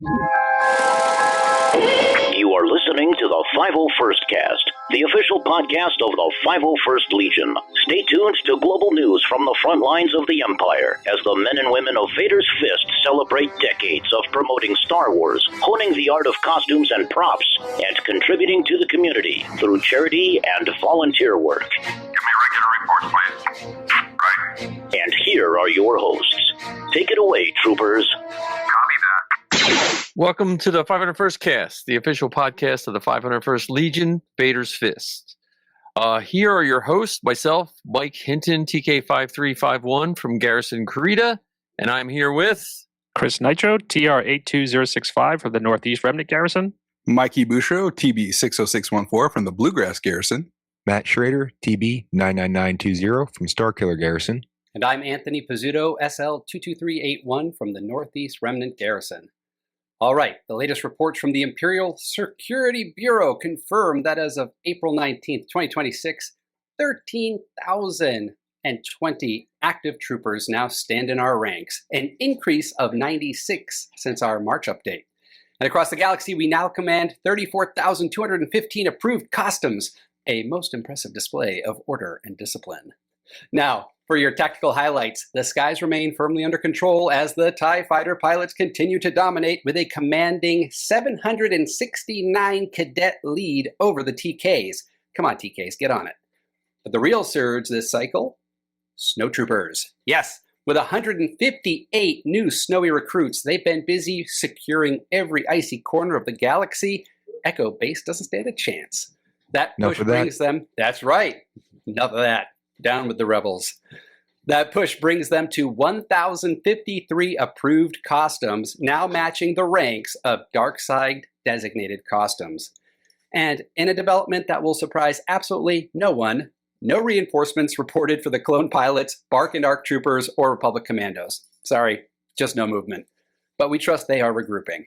You are listening to the 501st Cast, the official podcast of the 501st Legion. Stay tuned to global news from the front lines of the Empire as the men and women of Vader's Fist celebrate decades of promoting Star Wars, honing the art of costumes and props, and contributing to the community through charity and volunteer work. Give me regular reports, please. Right. And here are your hosts. Take it away, troopers. Copy that. Welcome to the 501st Cast, the official podcast of the 501st Legion, Vader's Fist. Here are your hosts, myself, Mike Hinton, TK5351 from Garrison Carida, and I'm here with... Chris Nitro, TR82065 from the Northeast Remnant Garrison. Mikey Bouchereau, TB60614 from the Bluegrass Garrison. Matt Schraeder, TB99920 from Starkiller Garrison. And I'm Anthony Pizzuto, SL22381 from the Northeast Remnant Garrison. All right, the latest reports from the Imperial Security Bureau confirm that as of April 19th, 2026, 13,020 active troopers now stand in our ranks, an increase of 96 since our March update. And across the galaxy, we now command 34,215 approved costumes, a most impressive display of order and discipline. Now, for your tactical highlights, the skies remain firmly under control as the TIE fighter pilots continue to dominate with a commanding 769 cadet lead over the TKs. Come on, TKs, get on it. But the real surge this cycle? Snowtroopers. Yes, with 158 new snowy recruits, they've been busy securing every icy corner of the galaxy. Echo Base doesn't stand a chance. That push brings them, that's right, enough of that. Down with the rebels. That push brings them to 1,053 approved costumes, now matching the ranks of dark side designated costumes. And in a development that will surprise absolutely no one, no reinforcements reported for the clone pilots, Bark and Arc troopers, or Republic commandos. Sorry, just no movement. But we trust they are regrouping.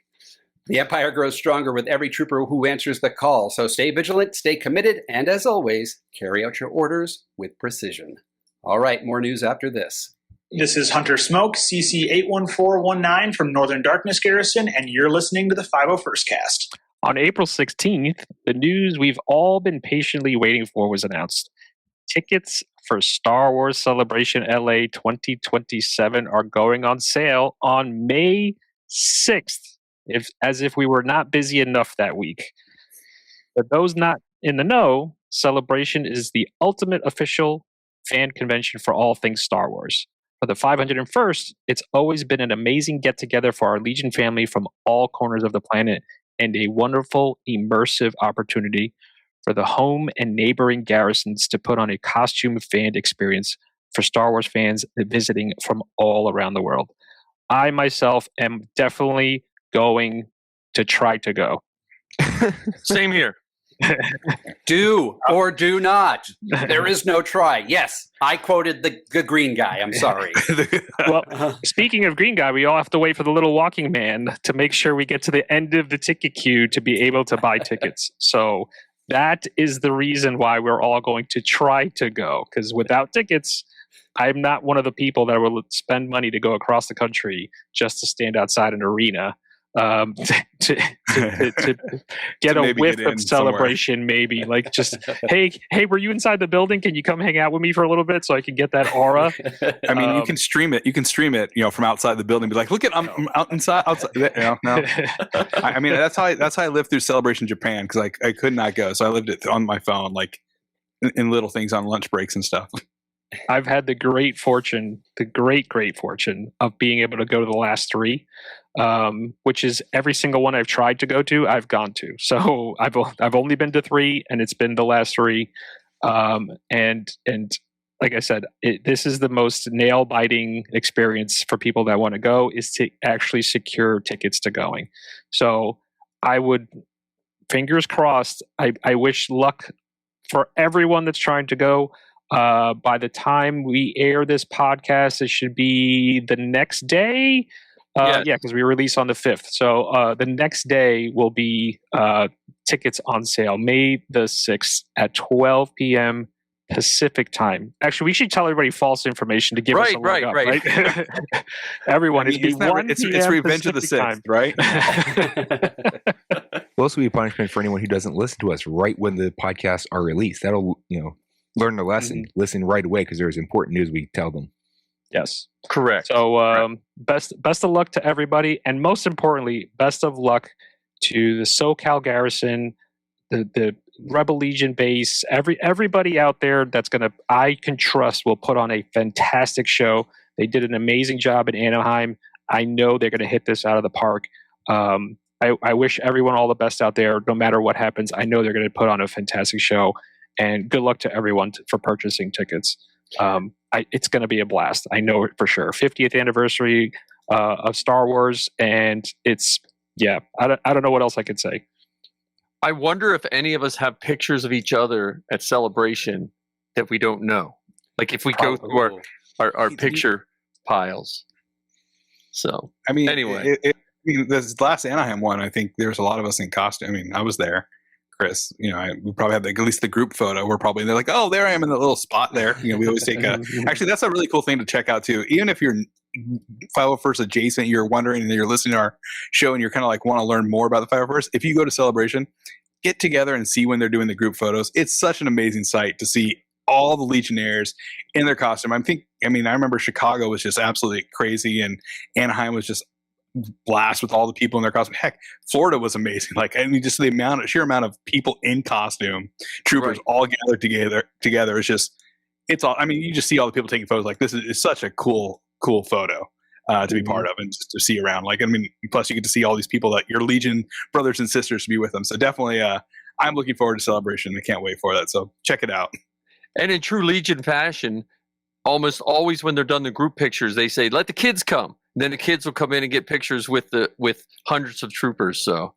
The Empire grows stronger with every trooper who answers the call, so stay vigilant, stay committed, and as always, carry out your orders with precision. All right, more news after this. This is Hunter Smoke, CC81419 from Northern Darkness Garrison, and you're listening to the 501st Cast. On April 16th, the news we've all been patiently waiting for was announced. Tickets for Star Wars Celebration LA 2027 are going on sale on May 6th. As if we were not busy enough that week. For those not in the know, Celebration is the ultimate official fan convention for all things Star Wars. For the 501st, it's always been an amazing get-together for our Legion family from all corners of the planet and a wonderful, immersive opportunity for the home and neighboring garrisons to put on a costume fan experience for Star Wars fans visiting from all around the world. I myself am definitely going to try to go. Same here. Do or do not. There is no try. Yes, I quoted the green guy. I'm sorry. Well, speaking of green guy, we all have to wait for the little walking man to make sure we get to the end of the ticket queue to be able to buy tickets. So that is the reason why we're all going to try to go, because without tickets, I'm not one of the people that will spend money to go across the country just to stand outside an arena. To get a whiff of Celebration somewhere. Maybe like just hey, were you inside the building? Can you come hang out with me for a little bit so I can get that aura? I mean, you can stream it, from outside the building. Be like, look at I'm out outside. No. I mean, that's how I lived through Celebration Japan, because I could not go, so I lived it on my phone, like in little things on lunch breaks and stuff. I've had the great fortune of being able to go to the last three, which is every single one I've tried to go to, I've gone to. So I've only been to three, and it's been the last three. And like I said, this is the most nail-biting experience for people that want to go, is to actually secure tickets to going. So I would, fingers crossed, I wish luck for everyone that's trying to go. By the time we air this podcast, it should be the next day. Because we release on the 5th. So the next day will be tickets on sale, May the 6th at 12 p.m. Pacific time. Actually, we should tell everybody false information to give us a leg up, right? Everyone, it's Revenge of the Sith, right? Will also be a punishment for anyone who doesn't listen to us right when the podcasts are released. That'll, learn the lesson, listen right away because there's important news we tell them. Yes. Correct. So best of luck to everybody, and most importantly, best of luck to the SoCal Garrison, the Rebel Legion base, everybody out there I can trust will put on a fantastic show. They did an amazing job in Anaheim. I know they're going to hit this out of the park. I wish everyone all the best out there, no matter what happens. I know they're going to put on a fantastic show, and good luck to everyone for purchasing tickets. It's going to be a blast. I know it for sure. 50th anniversary of Star Wars, and I don't know what else I could say. I wonder if any of us have pictures of each other at Celebration that we don't know. Like if we go through our picture piles. So, anyway. This last Anaheim one, I think there's a lot of us in costume. I mean, I was there. Chris, we probably have at least the group photo. They're like, oh, there I am in the little spot there. We always take actually, that's a really cool thing to check out too. Even if you're 501st adjacent, you're wondering and you're listening to our show and you're kind of like want to learn more about the 501st. If you go to Celebration, get together and see when they're doing the group photos. It's such an amazing sight to see all the Legionnaires in their costume. I remember Chicago was just absolutely crazy and Anaheim was just blast with all the people in their costume. Heck, Florida was amazing. Just the sheer amount of people in costume, troopers all gathered together. It's all. You just see all the people taking photos. Like this is such a cool photo to be part of and just to see around. Plus you get to see all these people that your Legion brothers and sisters to be with them. So definitely, I'm looking forward to Celebration. I can't wait for that. So check it out. And in true Legion fashion, almost always when they're done the group pictures, they say, "Let the kids come." And then the kids will come in and get pictures with hundreds of troopers. So,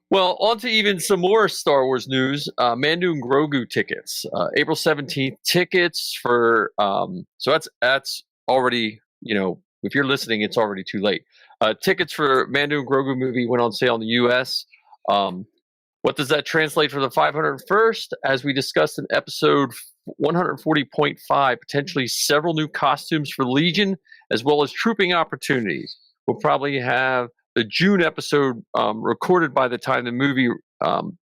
Well, on to even some more Star Wars news. Mandu and Grogu tickets, April 17th. Tickets for so that's already if you're listening, it's already too late. Tickets for Mandu and Grogu movie went on sale in the U.S. What does that translate for the 501st? As we discussed in episode 140.5, potentially several new costumes for Legion, as well as trooping opportunities. We'll probably have the June episode recorded by the time the movie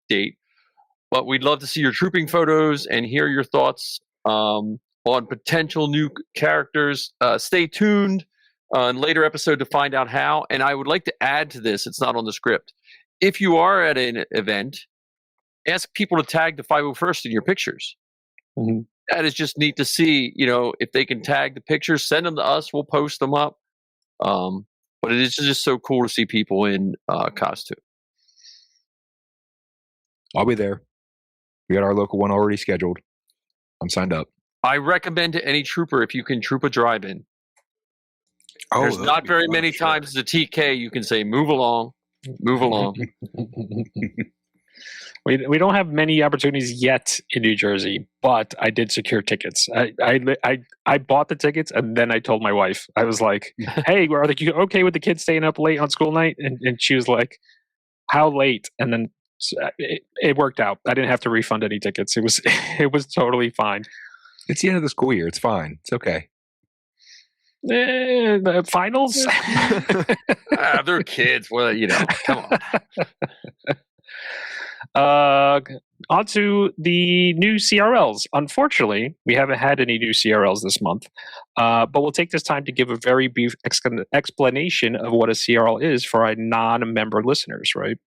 date. But we'd love to see your trooping photos and hear your thoughts on potential new characters. Stay tuned in later episode to find out how. And I would like to add to this, it's not on the script. If you are at an event, ask people to tag the 501st in your pictures. Mm-hmm. That is just neat to see, if they can tag the pictures, send them to us, we'll post them up. But it is just so cool to see people in costume. I'll be there. We got our local one already scheduled. I'm signed up. I recommend to any trooper if you can troop a drive-in. There's not very many times as a TK you can say, move along. Move along. We don't have many opportunities yet in New Jersey, but I did secure tickets. I bought the tickets and then I told my wife. I was like, "Hey, are you okay with the kids staying up late on school night?" And she was like, "How late?" And then it worked out. I didn't have to refund any tickets. It was totally fine. It's the end of the school year. It's fine. It's okay. The finals? They're kids. Well, come on. On to the new CRLs. Unfortunately, we haven't had any new CRLs this month, but we'll take this time to give a very brief explanation of what a CRL is for our non-member listeners, right?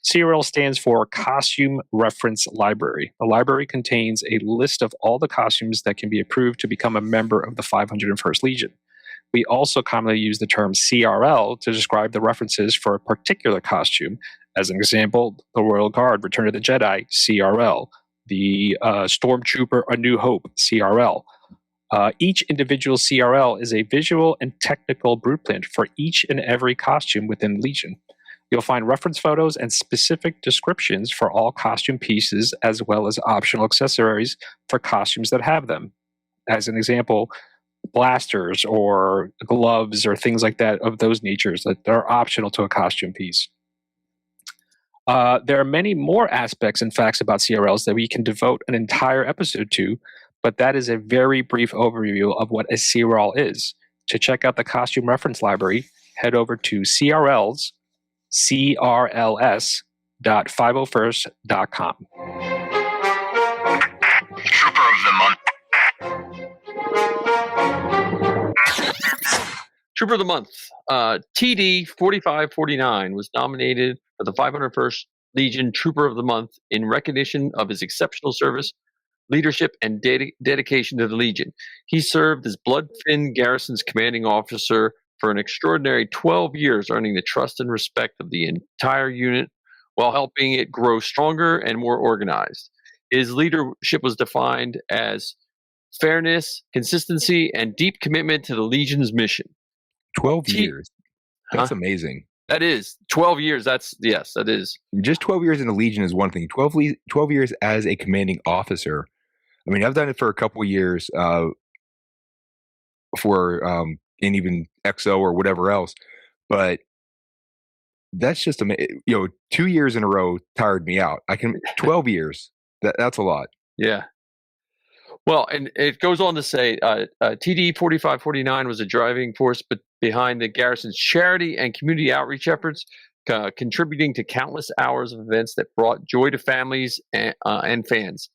CRL stands for Costume Reference Library. The library contains a list of all the costumes that can be approved to become a member of the 501st Legion. We also commonly use the term CRL to describe the references for a particular costume. As an example, the Royal Guard, Return of the Jedi, CRL. The Stormtrooper, A New Hope, CRL. Each individual CRL is a visual and technical blueprint for each and every costume within Legion. You'll find reference photos and specific descriptions for all costume pieces, as well as optional accessories for costumes that have them. As an example, blasters or gloves or things like that of those natures that are optional to a costume piece. There are many more aspects and facts about CRLs that we can devote an entire episode to, but that is a very brief overview of what a CRL is. To check out the costume reference library, head over to crls.501st.com. Trooper of the month. Trooper of the Month. TD 4549 was nominated for the 501st Legion Trooper of the Month in recognition of his exceptional service, leadership, and dedication to the Legion. He served as Bloodfin Garrison's commanding officer for an extraordinary 12 years, earning the trust and respect of the entire unit while helping it grow stronger and more organized. His leadership was defined as fairness, consistency, and deep commitment to the Legion's mission. 12 years. That's amazing. That is 12 years. That is. Just 12 years in the Legion is one thing. 12 years as a commanding officer. I mean, I've done it for a couple of years in even XO or whatever else, but that's just 2 years in a row tired me out. 12 years. That's a lot. Yeah. Well, and it goes on to say TD 4549 was a driving force behind the Garrison's charity and community outreach efforts, contributing to countless hours of events that brought joy to families and fans.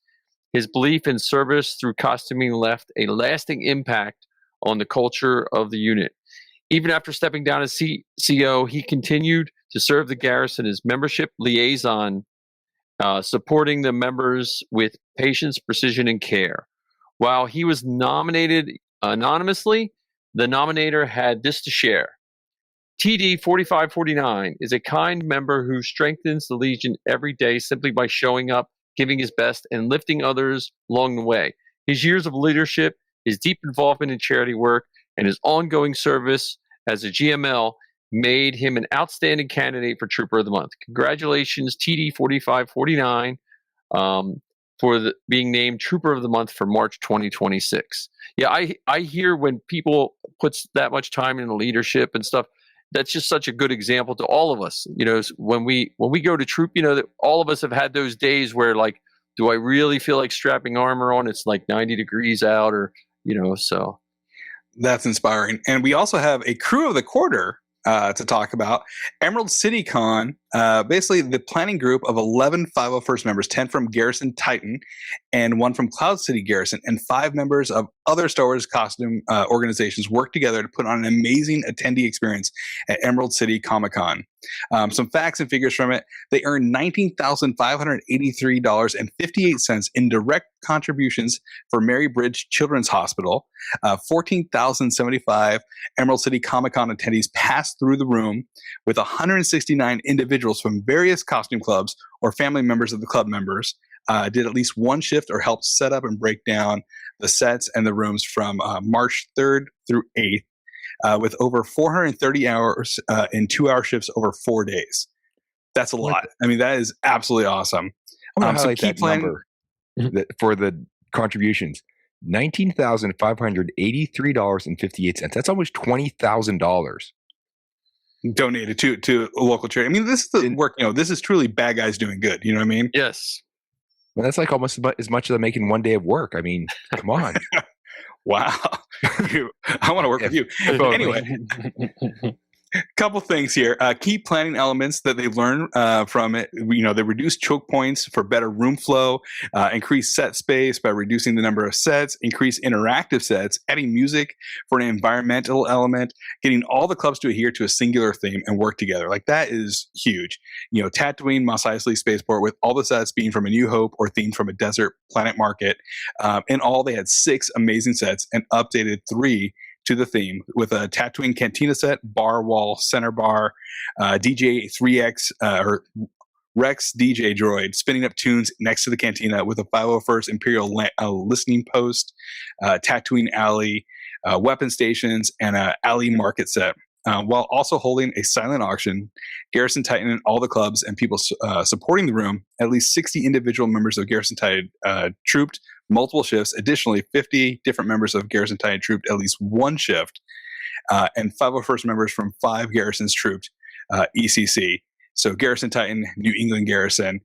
His belief in service through costuming left a lasting impact on the culture of the unit. Even after stepping down as CO, he continued to serve the Garrison as membership liaison, supporting the members with patience, precision, and care. While he was nominated anonymously, the nominator had this to share. TD 4549 is a kind member who strengthens the Legion every day simply by showing up, giving his best, and lifting others along the way. His years of leadership, his deep involvement in charity work, and his ongoing service as a GML made him an outstanding candidate for Trooper of the Month. Congratulations, TD 4549, for being named Trooper of the Month for March 2026. Yeah, I hear when people puts that much time into leadership and stuff, that's just such a good example to all of us. When we go to troop, that all of us have had those days where, like, do I really feel like strapping armor on? It's like 90 degrees out, or so. That's inspiring. And we also have a crew of the quarter to talk about. Emerald City Con, basically the planning group of 11 501st members, 10 from Garrison Titan and 1 from Cloud City Garrison, and 5 members of other Star Wars costume organizations worked together to put on an amazing attendee experience at Emerald City Comic-Con. Some facts and figures from it. They earned $19,583.58 in direct contributions for Mary Bridge Children's Hospital. 14,075 Emerald City Comic-Con attendees passed through the room, with 169 individuals from various costume clubs or family members of the club members did at least one shift or helped set up and break down the sets and the rooms from March 3rd through 8th. With over 430 hours in 2-hour shifts over 4 days. That's a lot. I mean, that is absolutely awesome. I'm going to highlight that number for the contributions. $19,583.58. That's almost $20,000. Donated to a local charity. I mean, this is the work, this is truly bad guys doing good. You know what I mean? Yes. Well, that's like almost as much as I'm making one day of work. I mean, come on. Wow. I want to work with you. Anyway, couple things here. Key planning elements that they learned from it. They reduced choke points for better room flow, increase set space by reducing the number of sets, increase interactive sets, adding music for an environmental element, getting all the clubs to adhere to a singular theme and work together. Like, that is huge. Tatooine, Mos Eisley Spaceport, with all the sets being from A New Hope or themed from a desert planet market. In all, they had 6 amazing sets and updated 3 to the theme, with a Tatooine Cantina set, bar wall, center bar, DJ 3X or Rex DJ droid spinning up tunes next to the cantina, with a 501st Imperial listening post, Tatooine alley, weapon stations, and a alley market set. While also holding a silent auction, Garrison Titan and all the clubs and people supporting the room, at least 60 individual members of Garrison Titan trooped multiple shifts. Additionally, 50 different members of Garrison Titan trooped at least one shift, and 501st members from 5 garrisons trooped ECC. So Garrison Titan, New England Garrison,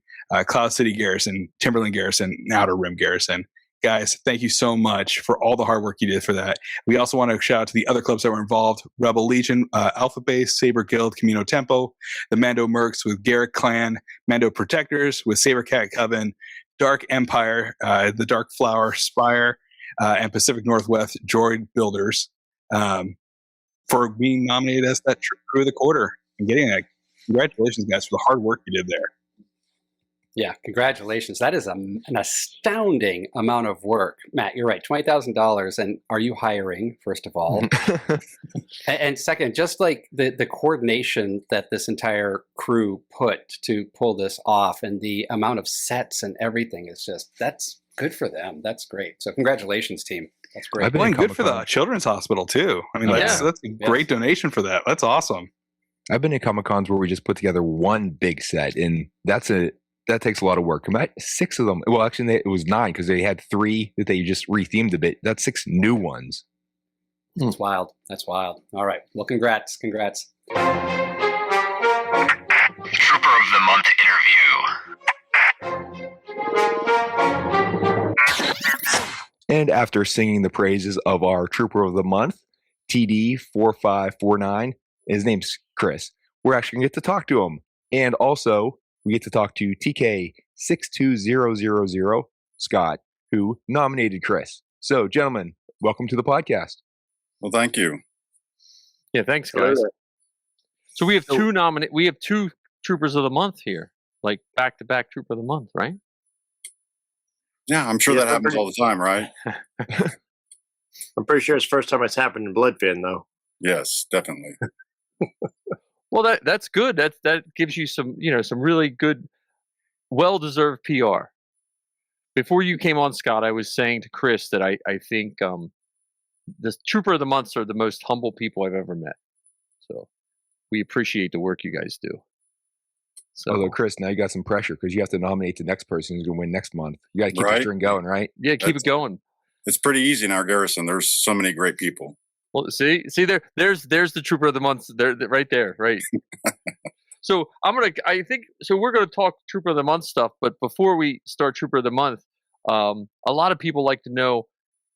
Cloud City Garrison, Timberland Garrison, and Outer Rim Garrison. Guys, thank you so much for all the hard work you did for that. We also want to shout out to the other clubs that were involved: Rebel Legion, Alpha Base, Saber Guild, Camino Tempo, the Mando Mercs with Garrick Clan, Mando Protectors with Saber Cat Coven, Dark Empire, the Dark Flower Spire, and Pacific Northwest Droid Builders for being nominated as that crew of the quarter and getting that. Congratulations, guys, for the hard work you did there. Yeah, congratulations. That is an astounding amount of work. Matt, you're right, $20,000. And are you hiring, first of all? And second, just like the coordination that this entire crew put to pull this off and the amount of sets and everything is just, that's good for them. That's great. So congratulations, team. That's great. Well, and good for the Children's Hospital, too. I mean, that's a great donation for that. That's awesome. I've been in Comic-Cons where we just put together one big set, and that takes a lot of work. 6 of them. Well, actually, it was 9 because they had 3 that they just rethemed a bit. That's 6 new ones. That's wild. That's wild. All right. Well, congrats. Congrats. Trooper of the Month interview. And after singing the praises of our Trooper of the Month, TD4549, his name's Chris, we're actually going to get to talk to him. And also, we get to talk to TK62000, Scott, who nominated Chris. So, gentlemen, welcome to the podcast. Well, thank you. Yeah, thanks, guys. So we have two Troopers of the Month here, like back-to-back Trooper of the Month, right? Yeah, I'm sure that happens all the time, right? I'm pretty sure it's the first time it's happened in Bloodfin, though. Yes, definitely. Well, that's good. That gives you some really good, well-deserved PR. Before you came on, Scott, I was saying to Chris that I think the Trooper of the Months are the most humble people I've ever met. So we appreciate the work you guys do. So, although, Chris, now you got some pressure because you have to nominate the next person who's going to win next month. You got to keep the string going, right? Yeah, keep it going. It's pretty easy in our garrison. There's so many great people. Well, see there's the Trooper of the Month there, right there, right. So we're gonna talk Trooper of the Month stuff, but before we start Trooper of the Month, a lot of people like to know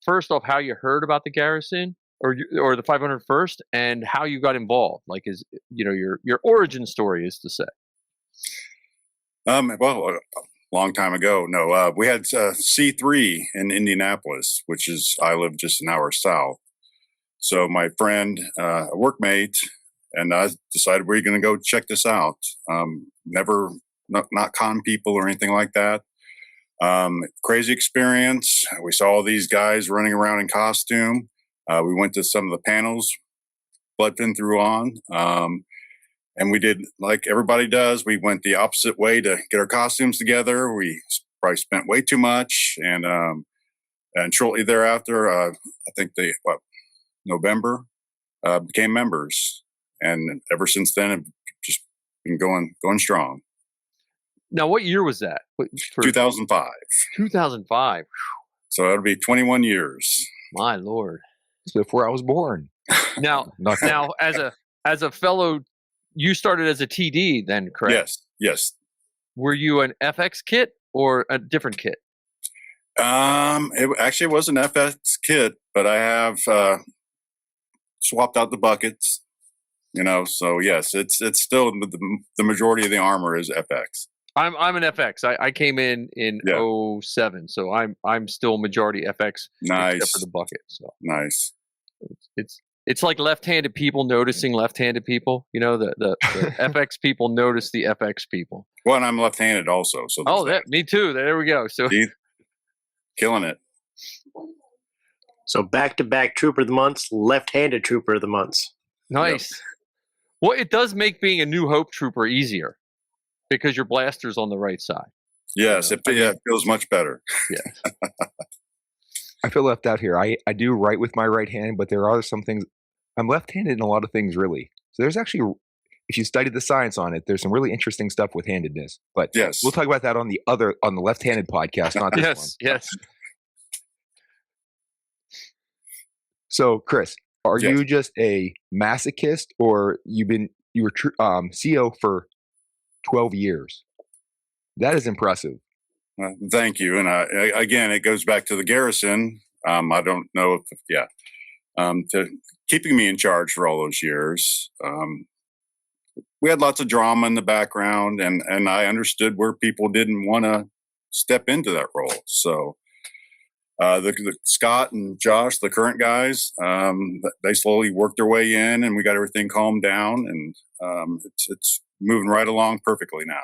first off how you heard about the garrison or the 501st and how you got involved. Like your origin story is to say. Well, a long time ago. No, we had C3 in Indianapolis, I live just an hour south. So my friend, a workmate, and I decided we're going to go check this out. Not con people or anything like that. Crazy experience. We saw all these guys running around in costume. We went to some of the panels Bloodfin threw on. And we did like everybody does. We went the opposite way to get our costumes together. We probably spent way too much. And shortly thereafter, I think November, became members. And ever since then, have just been going strong. Now, what year was that? 2005. 2005. So that'll be 21 years. My Lord. It's before I was born. Now, as a fellow, you started as a TD then, correct? Yes. Were you an FX kit or a different kit? It actually was an FX kit, but I have swapped out the buckets. So yes, it's still the majority of the armor is FX. I'm an FX. I came in 07, so I'm still majority FX. Nice. Except for the bucket. So nice. It's like left-handed people noticing left-handed people. The FX people notice the FX people. Well, and I'm left-handed also. So me too. There we go. So killing it. So back-to-back Trooper of the Months, left-handed Trooper of the Months. Nice. Yep. Well, it does make being a New Hope Trooper easier because your blaster's on the right side. Yes, it feels much better. Yeah. I feel left out here. I do write with my right hand, but there are some things. I'm left-handed in a lot of things, really. So there's actually, if you study the science on it, there's some really interesting stuff with handedness. But yes, we'll talk about that on the left-handed podcast, not this one. Yes. So, Chris, are you just a masochist, or you were CO for 12 years. That is impressive. Thank you. And again, it goes back to the garrison. I don't know if, to keeping me in charge for all those years. We had lots of drama in the background, and I understood where people didn't want to step into that role. So the Scott and Josh, the current guys, they slowly worked their way in, and we got everything calmed down, and it's moving right along perfectly now.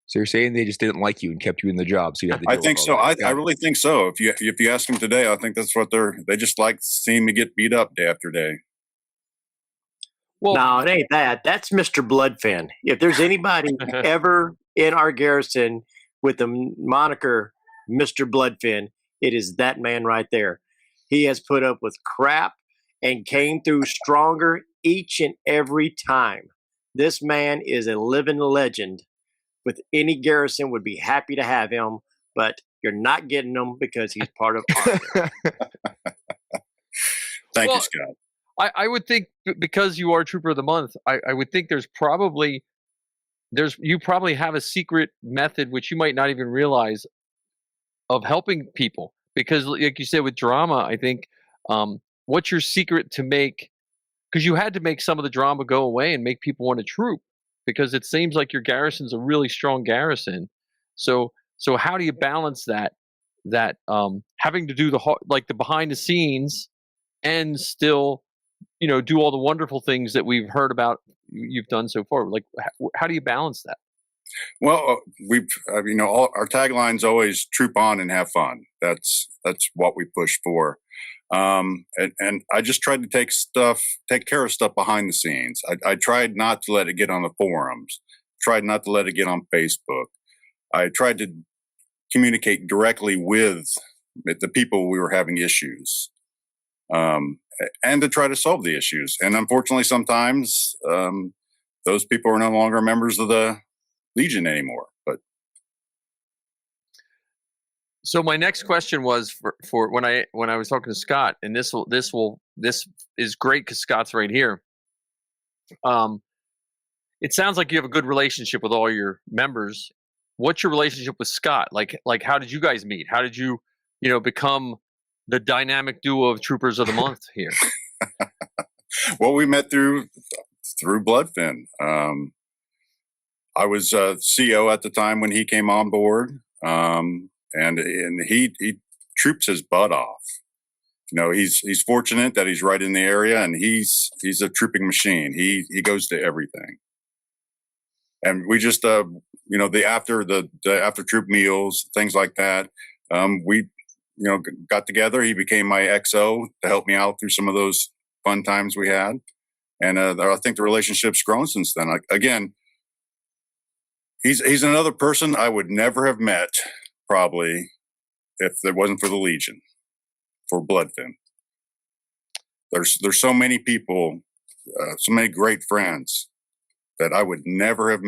So you're saying they just didn't like you and kept you in the job, so you had to. I think so. I really think so. If you ask them today, I think that's what they just like seeing me get beat up day after day. Well, no, it ain't that. That's Mr. Bloodfin. If there's anybody ever in our garrison with the moniker Mr. Bloodfin, it is that man right there. He has put up with crap and came through stronger each and every time. This man is a living legend. With any garrison would be happy to have him, but you're not getting him because he's part of our Thank you, Scott. I would think because you are Trooper of the Month, I would think you probably have a secret method which you might not even realize of helping people. Because like you said with drama, I think what's your secret to make, because you had to make some of the drama go away and make people want to troop, because it seems like your garrison's a really strong garrison. So how do you balance that having to do the behind the scenes and still do all the wonderful things that we've heard about you've done so far? Like, how do you balance that? Well, our tagline's always troop on and have fun. That's what we push for. And I just tried to take care of stuff behind the scenes. I tried not to let it get on the forums, tried not to let it get on Facebook. I tried to communicate directly with the people we were having issues. And to try to solve the issues. And unfortunately, sometimes those people are no longer members of the Legion anymore. But so my next question was for when I was talking to Scott, and this is great because Scott's right here. It sounds like you have a good relationship with all your members. What's your relationship with Scott? Like how did you guys meet? How did you become the dynamic duo of Troopers of the Month here? Well, we met through Bloodfin. I was CO at the time when he came on board, and he troops his butt off. He's fortunate that he's right in the area, and he's a trooping machine. He goes to everything. And we just the after troop meals, things like that. We got together. He became my XO to help me out through some of those fun times we had. And I think the relationship's grown since then. Again, he's another person I would never have met, probably, if it wasn't for the Legion, for Bloodfin. There's so many people, so many great friends that I would never have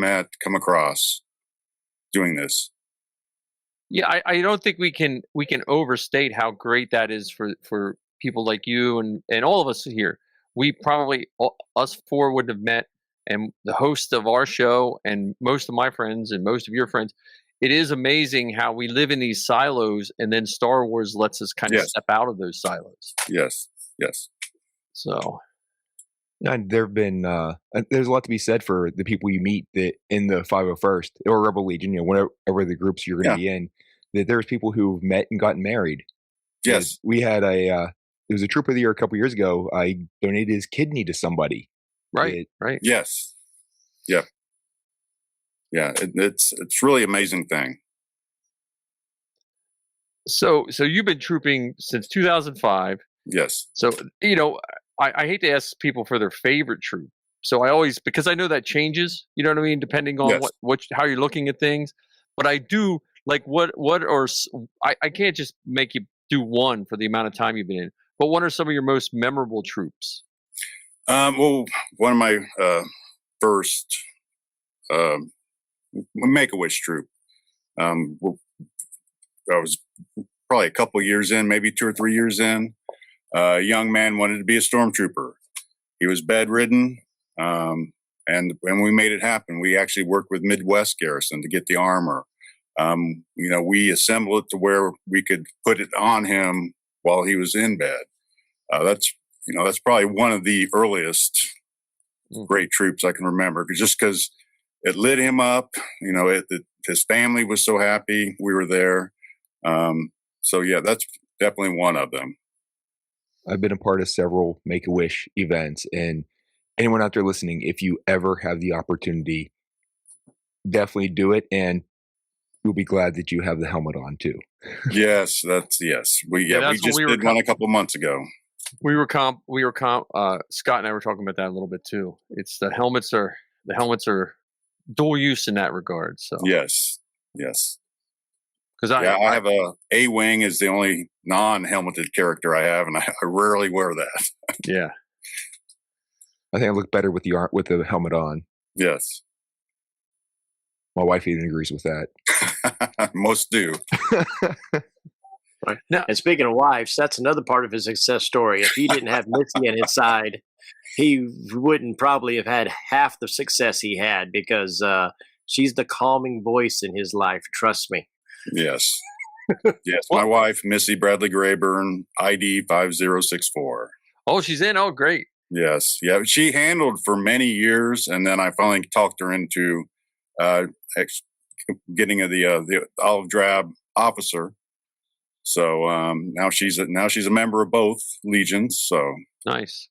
come across doing this. Yeah, I don't think we can overstate how great that is for people like you and all of us here. We probably, us four, wouldn't have met, and the host of our show and most of my friends and most of your friends. It is amazing how we live in these silos, and then Star Wars lets us kind of step out of those silos. Yes. So, and there've been there's a lot to be said for the people you meet that in the 501st or Rebel Legion, whatever the groups you're going to be in. That there's people who've met and gotten married. Yes, we had it was a Troop of the Year a couple years ago. I donated his kidney to somebody. Right. Yes. Yep. Yeah. It's really amazing thing. So you've been trooping since 2005. Yes. So I hate to ask people for their favorite troop. So I always, because I know that changes. You know what I mean, depending on how you're looking at things. But I do like I can't just make you do one for the amount of time you've been in. But what are some of your most memorable troops? Well, one of my first Make-A-Wish troop. I was probably a couple of years in, maybe 2 or 3 years in. A young man wanted to be a stormtrooper. He was bedridden. And we made it happen. We actually worked with Midwest Garrison to get the armor. We assembled it to where we could put it on him while he was in bed. That's probably one of the earliest great troops I can remember, just because it lit him up. His family was so happy we were there. That's definitely one of them. I've been a part of several Make-A-Wish events, and anyone out there listening, if you ever have the opportunity, definitely do it, and you'll be glad that you have the helmet on too. Yes. We just did one a couple months ago. Scott and I were talking about that a little bit too. It's the helmets are dual use in that regard. So yes. Because I have A-Wing is the only non-helmeted character I have, and I rarely wear that. Yeah. I think I look better with the helmet on. Yes. My wife even agrees with that. Most do. Right. Now, and speaking of wives, that's another part of his success story. If he didn't have Missy on his side, he wouldn't probably have had half the success he had, because she's the calming voice in his life. Trust me. Yes. Yes. My wife, Missy Bradley Grayburn, ID 5064. Oh, she's in. Oh, great. Yes. Yeah. She handled for many years, and then I finally talked her into getting the olive drab officer. So now she's a member of both legions. So nice.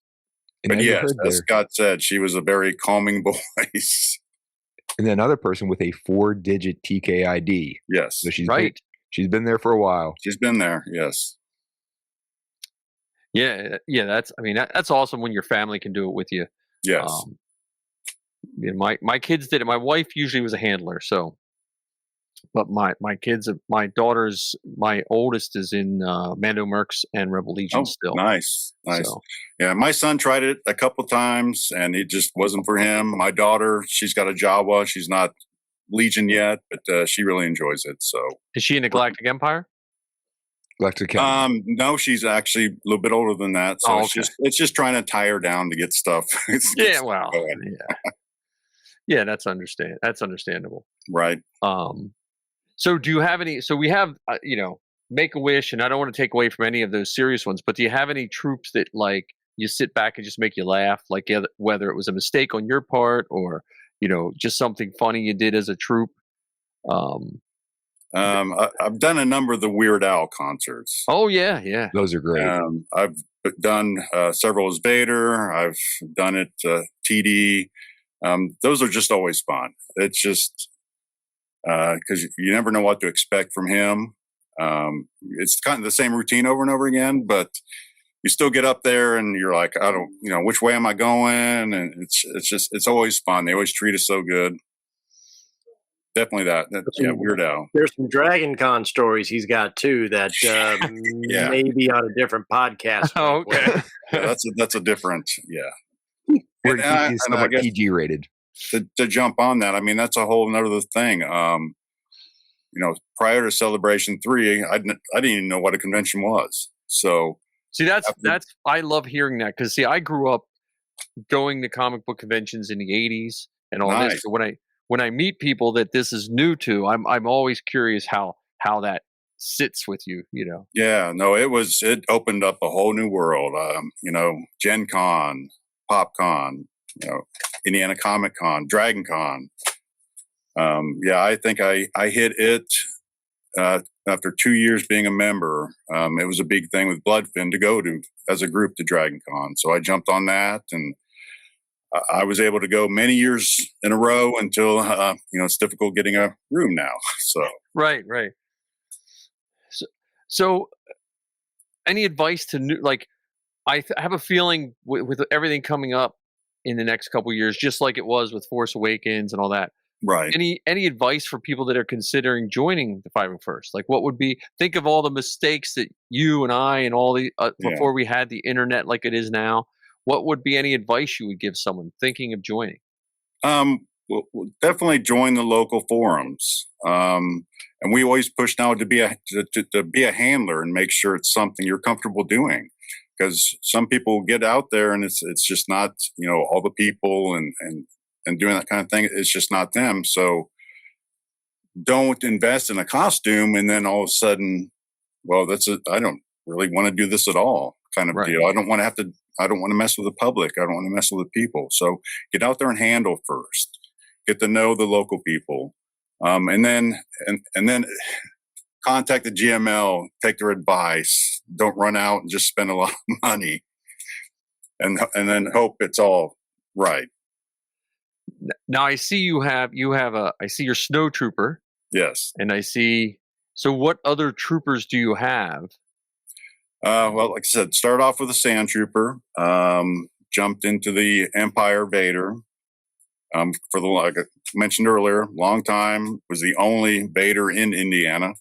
But yes, as Scott said, she was a very calming voice. And then another person with a 4-digit TKID. Yes. So she's been there for a while. She's been there. Yes. Yeah. That's awesome when your family can do it with you. Yes. My kids did it. My wife usually was a handler, so. But my kids, my oldest is in Mando Mercs and Rebel Legion still. Nice. So. Yeah, my son tried it a couple times, and it just wasn't for him. My daughter, she's got a Jawa. She's not Legion yet, but she really enjoys it. So, is she in the Galactic Empire? Galactic Empire. No, she's actually a little bit older than that. So it's just trying to tie her down to get stuff. Yeah, that's understandable. Right. So do you have any? So we have, Make-A-Wish, and I don't want to take away from any of those serious ones, but do you have any troops that like you sit back and just make you laugh, like whether it was a mistake on your part or just something funny you did as a troop? I've done a number of the Weird Al concerts. Oh yeah, those are great. I've done several as Vader. I've done it TD. Those are just always fun. It's just. Because you never know what to expect from him. It's kind of the same routine over and over again, but you still get up there and you're like, I don't, which way am I going? And it's always fun. They always treat us so good. Definitely that Weird Al. There's some Dragon Con stories he's got too that may be on a different podcast. Oh, okay. That's a different, He's somewhat PG rated. To jump on that, that's a whole nother thing. Prior to Celebration 3, I didn't even know what a convention was. So see, that's I love hearing that, because I grew up going to comic book conventions in the 80s and all this. So when I meet people that this is new to, I'm always curious how that sits with you. Yeah, no, it opened up a whole new world. Gen Con, Pop Con. Indiana Comic Con, Dragon Con. I think I hit it after 2 years being a member. It was a big thing with Bloodfin to go to as a group to Dragon Con. So I jumped on that, and I was able to go many years in a row until, it's difficult getting a room now. So Right. So any advice to new, I have a feeling with everything coming up in the next couple of years, just like it was with Force Awakens and all that. Right. Any advice for people that are considering joining the 501st? Like, what would be? Think of all the mistakes that you and I and all the before we had the internet like it is now. What would be any advice you would give someone thinking of joining? We'll definitely join the local forums, and we always push now to be a handler and make sure it's something you're comfortable doing. Because some people get out there and it's just not, all the people and and doing that kind of thing, it's just not them. So don't invest in a costume and then all of a sudden, well, I don't really want to do this at all kind of deal. I don't want to mess with the public. I don't want to mess with the people. So get out there and handle first. Get to know the local people. And then contact the GML, take their advice. Don't run out and just spend a lot of money and then hope it's all right. Now I see I see your snow trooper. Yes. And I see, so what other troopers do you have? Well, like I said, start off with a sand trooper, jumped into the Empire Vader. Like I mentioned earlier, long time, was the only Vader in Indiana.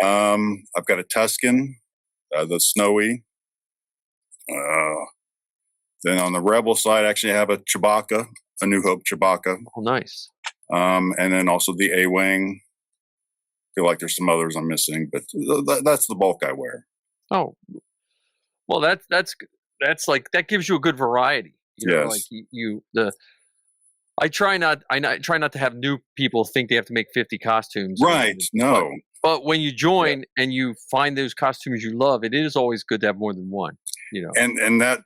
I've got a Tusken, the Snowy. Then on the Rebel side, I actually have a Chewbacca, a New Hope Chewbacca. Oh, nice. And then also the A-Wing. Feel like there's some others I'm missing, but that's the bulk I wear. Oh, well, that's like, that gives you a good variety. You know, yes. I try not to have new people think they have to make 50 costumes. Right. No. But when you join and you find those costumes you love, it is always good to have more than one, you know. And that,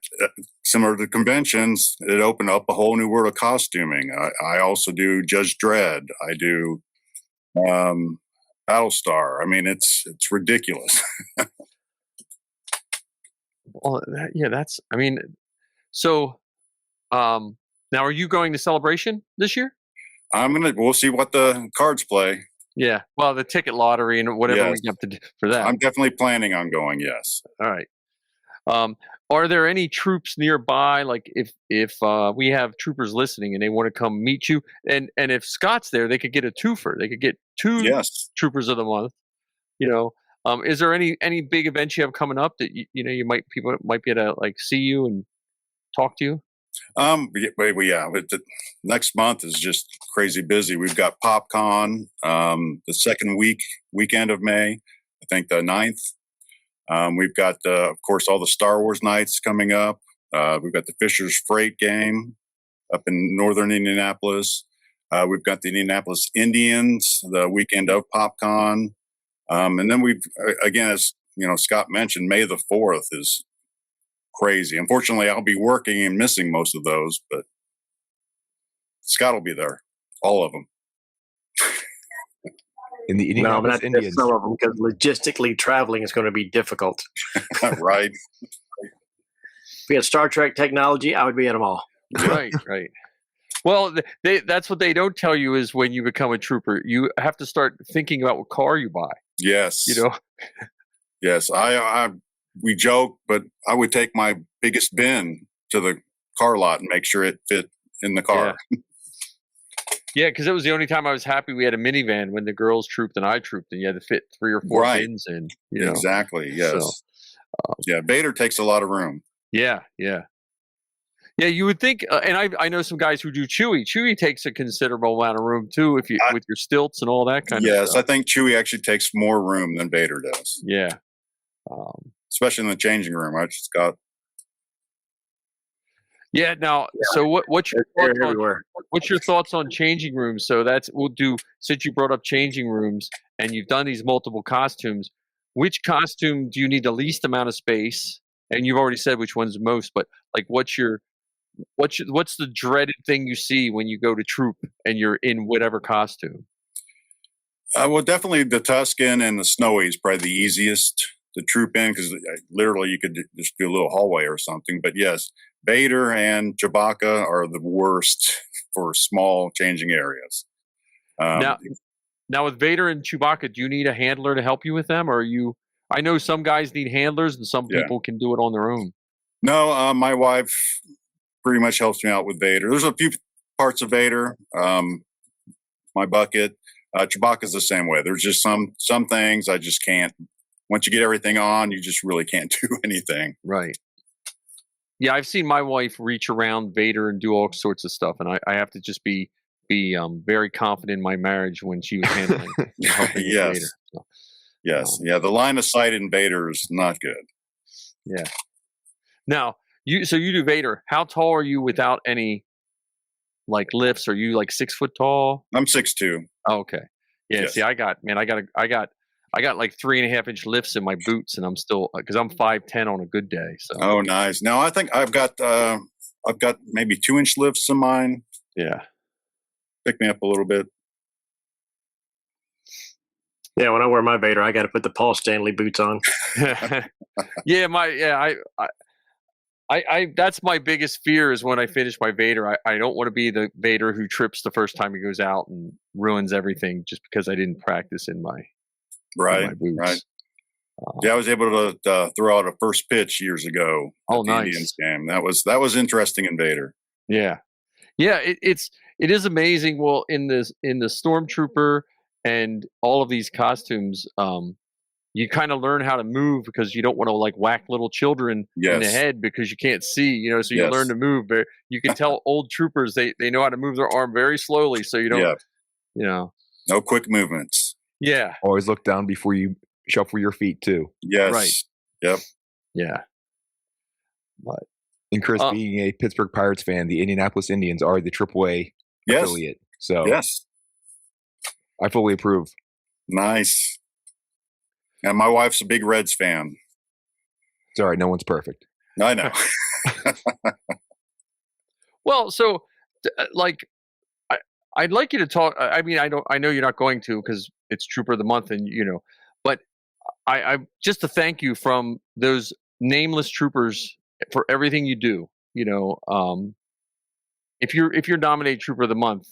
similar to conventions, it opened up a whole new world of costuming. I also do Judge Dredd. I do Battlestar. I mean, it's ridiculous. Well, so now are you going to Celebration this year? We'll see what the cards play. Yeah. Well, the ticket lottery and whatever we have to do for that. I'm definitely planning on going. Yes. All right. Are there any troops nearby? Like if we have troopers listening and they want to come meet you, and if Scott's there, they could get a twofer. They could get two troopers of the month. You know, is there any big events you have coming up that people might be able to like see you and talk to you? The next month is just crazy busy. We've got PopCon the second weekend of May, I think the 9th. We've got, of course, all the Star Wars nights coming up. We've got the Fisher's Freight game up in northern Indianapolis. We've got the Indianapolis Indians the weekend of PopCon. And then again, as Scott mentioned, May the 4th is crazy. Unfortunately, I'll be working and missing most of those, but Scott will be there, all of them. In the Indianapolis Indians. Some of them, because logistically traveling is going to be difficult. Right. If we had Star Trek technology, I would be in them all. Right. Well, that's what they don't tell you is when you become a trooper, you have to start thinking about what car you buy. Yes. Yes. We joke, but I would take my biggest bin to the car lot and make sure it fit in the car. Yeah, because it was the only time I was happy we had a minivan when the girls trooped and I trooped, and you had to fit 3 or 4 bins in. Exactly. Yes. So, Vader takes a lot of room. Yeah. You would think, and I know some guys who do Chewie. Chewie takes a considerable amount of room too, with your stilts and all that kind of stuff. Yes, I think Chewie actually takes more room than Vader does. Yeah. Especially in the changing room. I just got. Yeah. Now, so what's your thoughts on changing rooms? So since you brought up changing rooms and you've done these multiple costumes, which costume do you need the least amount of space? And you've already said which one's most, but like, what's the dreaded thing you see when you go to troop and you're in whatever costume? Well, definitely the Tusken and the Snowy is probably the easiest to troop in because literally you could just do a little hallway or something. But yes, Vader and Chewbacca are the worst for small changing areas. Now with Vader and Chewbacca, do you need a handler to help you with them, or I know some guys need handlers and some people can do it on their own. No, my wife pretty much helps me out with Vader. There's a few parts of Vader. My bucket. Chewbacca's the same way. There's just some things I just can't. Once you get everything on, you just really can't do anything. Right. Yeah, I've seen my wife reach around Vader and do all sorts of stuff, and I have to just be very confident in my marriage when she was handling helping yes. Vader. So, yes. The line of sight in Vader is not good. Yeah. Now, you do Vader. How tall are you without any like lifts? Are you like 6 foot tall? I'm 6'2". Oh, okay. Yeah. Yes. See, I got like 3.5-inch lifts in my boots, and I'm still because I'm 5'10" on a good day. So. Oh, nice. No, I think I've got maybe 2-inch lifts in mine. Yeah. Pick me up a little bit. Yeah, when I wear my Vader, I got to put the Paul Stanley boots on. I that's my biggest fear is when I finish my Vader. I don't want to be the Vader who trips the first time he goes out and ruins everything just because I didn't practice in my boots. Right. I was able to throw out a first pitch years ago. Oh, at the nice. Indians game. That was interesting in Vader. Yeah. It is amazing. Well, in the Stormtrooper and all of these costumes, you kind of learn how to move because you don't want to like whack little children in the head because you can't see, so you learn to move. But you can tell old troopers, they know how to move their arm very slowly. So you don't, no quick movements. Yeah. Always look down before you shuffle your feet too. Yes. Right. Yep. Yeah. But. And Chris, being a Pittsburgh Pirates fan, the Indianapolis Indians are the AAA affiliate. So yes, I fully approve. Nice. And my wife's a big Reds fan. It's all right. No one's perfect. I know. Well, so like, I'd like you to talk. I mean, I know you're not going to because it's Trooper of the Month, and but I just to thank you from those nameless troopers for everything you do. If you're nominated Trooper of the Month,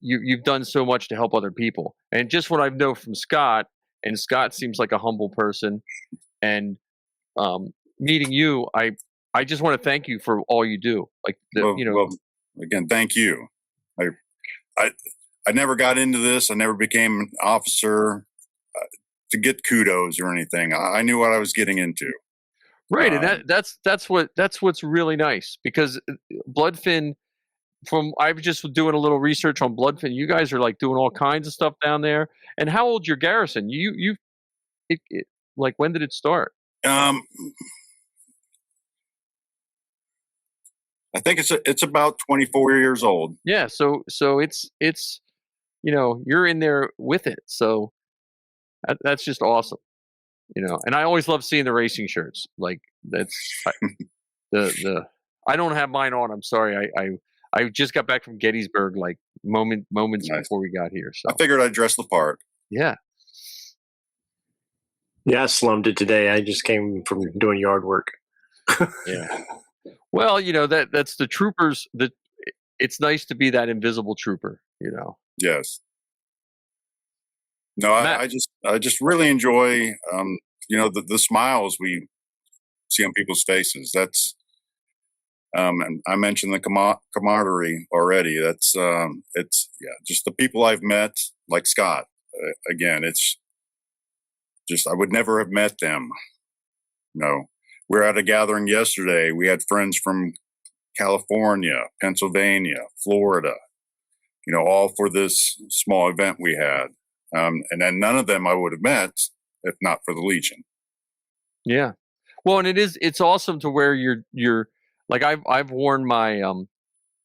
you've done so much to help other people. And just what I know from Scott, and Scott seems like a humble person, and meeting you, I just want to thank you for all you do. Like well, again, thank you. I never got into this. I never became an officer to get kudos or anything. I knew what I was getting into. Right, and that's what's really nice because Bloodfin. I was just doing a little research on Bloodfin. You guys are like doing all kinds of stuff down there. And how old's your Garrison? Like when did it start? I think it's about 24 years old. Yeah, so it's you're in there with it. So that's just awesome. And I always love seeing the racing shirts. Like that's I don't have mine on. I'm sorry. I just got back from Gettysburg like moments before we got here. So I figured I'd dress the part. Yeah. Yeah, I slummed it today. I just came from doing yard work. Yeah. Well, that's the troopers that it's nice to be that invisible trooper, Yes. No, I just really enjoy, the smiles we see on people's faces. That's, and I mentioned the camaraderie already. That's, just the people I've met, like Scott. Again, it's just I would never have met them. No, we were at a gathering yesterday. We had friends from California, Pennsylvania, Florida. All for this small event we had. And then none of them I would have met if not for the Legion. Yeah. Well, and it's awesome to where you're like, I've worn my,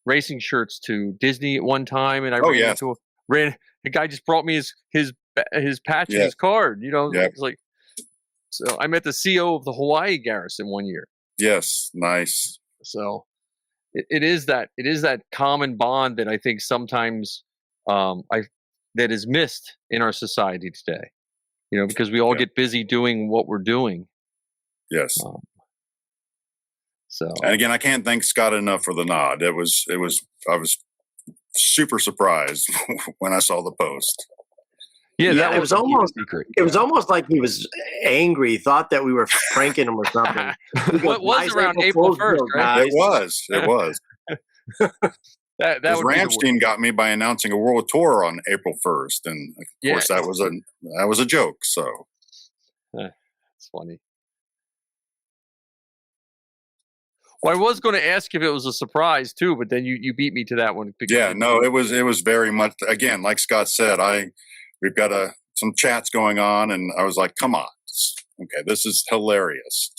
racing shirts to Disney at one time. And I the guy just brought me his patch and his card, It's like, so I met the CO of the Hawaii Garrison one year. Yes. Nice. So it is that common bond that I think sometimes, that is missed in our society today, because we all get busy doing what we're doing. Yes. So, and again, I can't thank Scott enough for the nod. I was super surprised when I saw the post. Yeah, it was almost like he was angry. He thought that we were pranking him or something. What was around April 1st, right? It was. That Ramstein got me by announcing a world tour on April 1st, and of course that was a joke. So it's funny. Well, I was going to ask if it was a surprise too, but then you beat me to that one. It was very much, again, like Scott said. We've got some chats going on, and I was like, "Come on, okay, this is hilarious."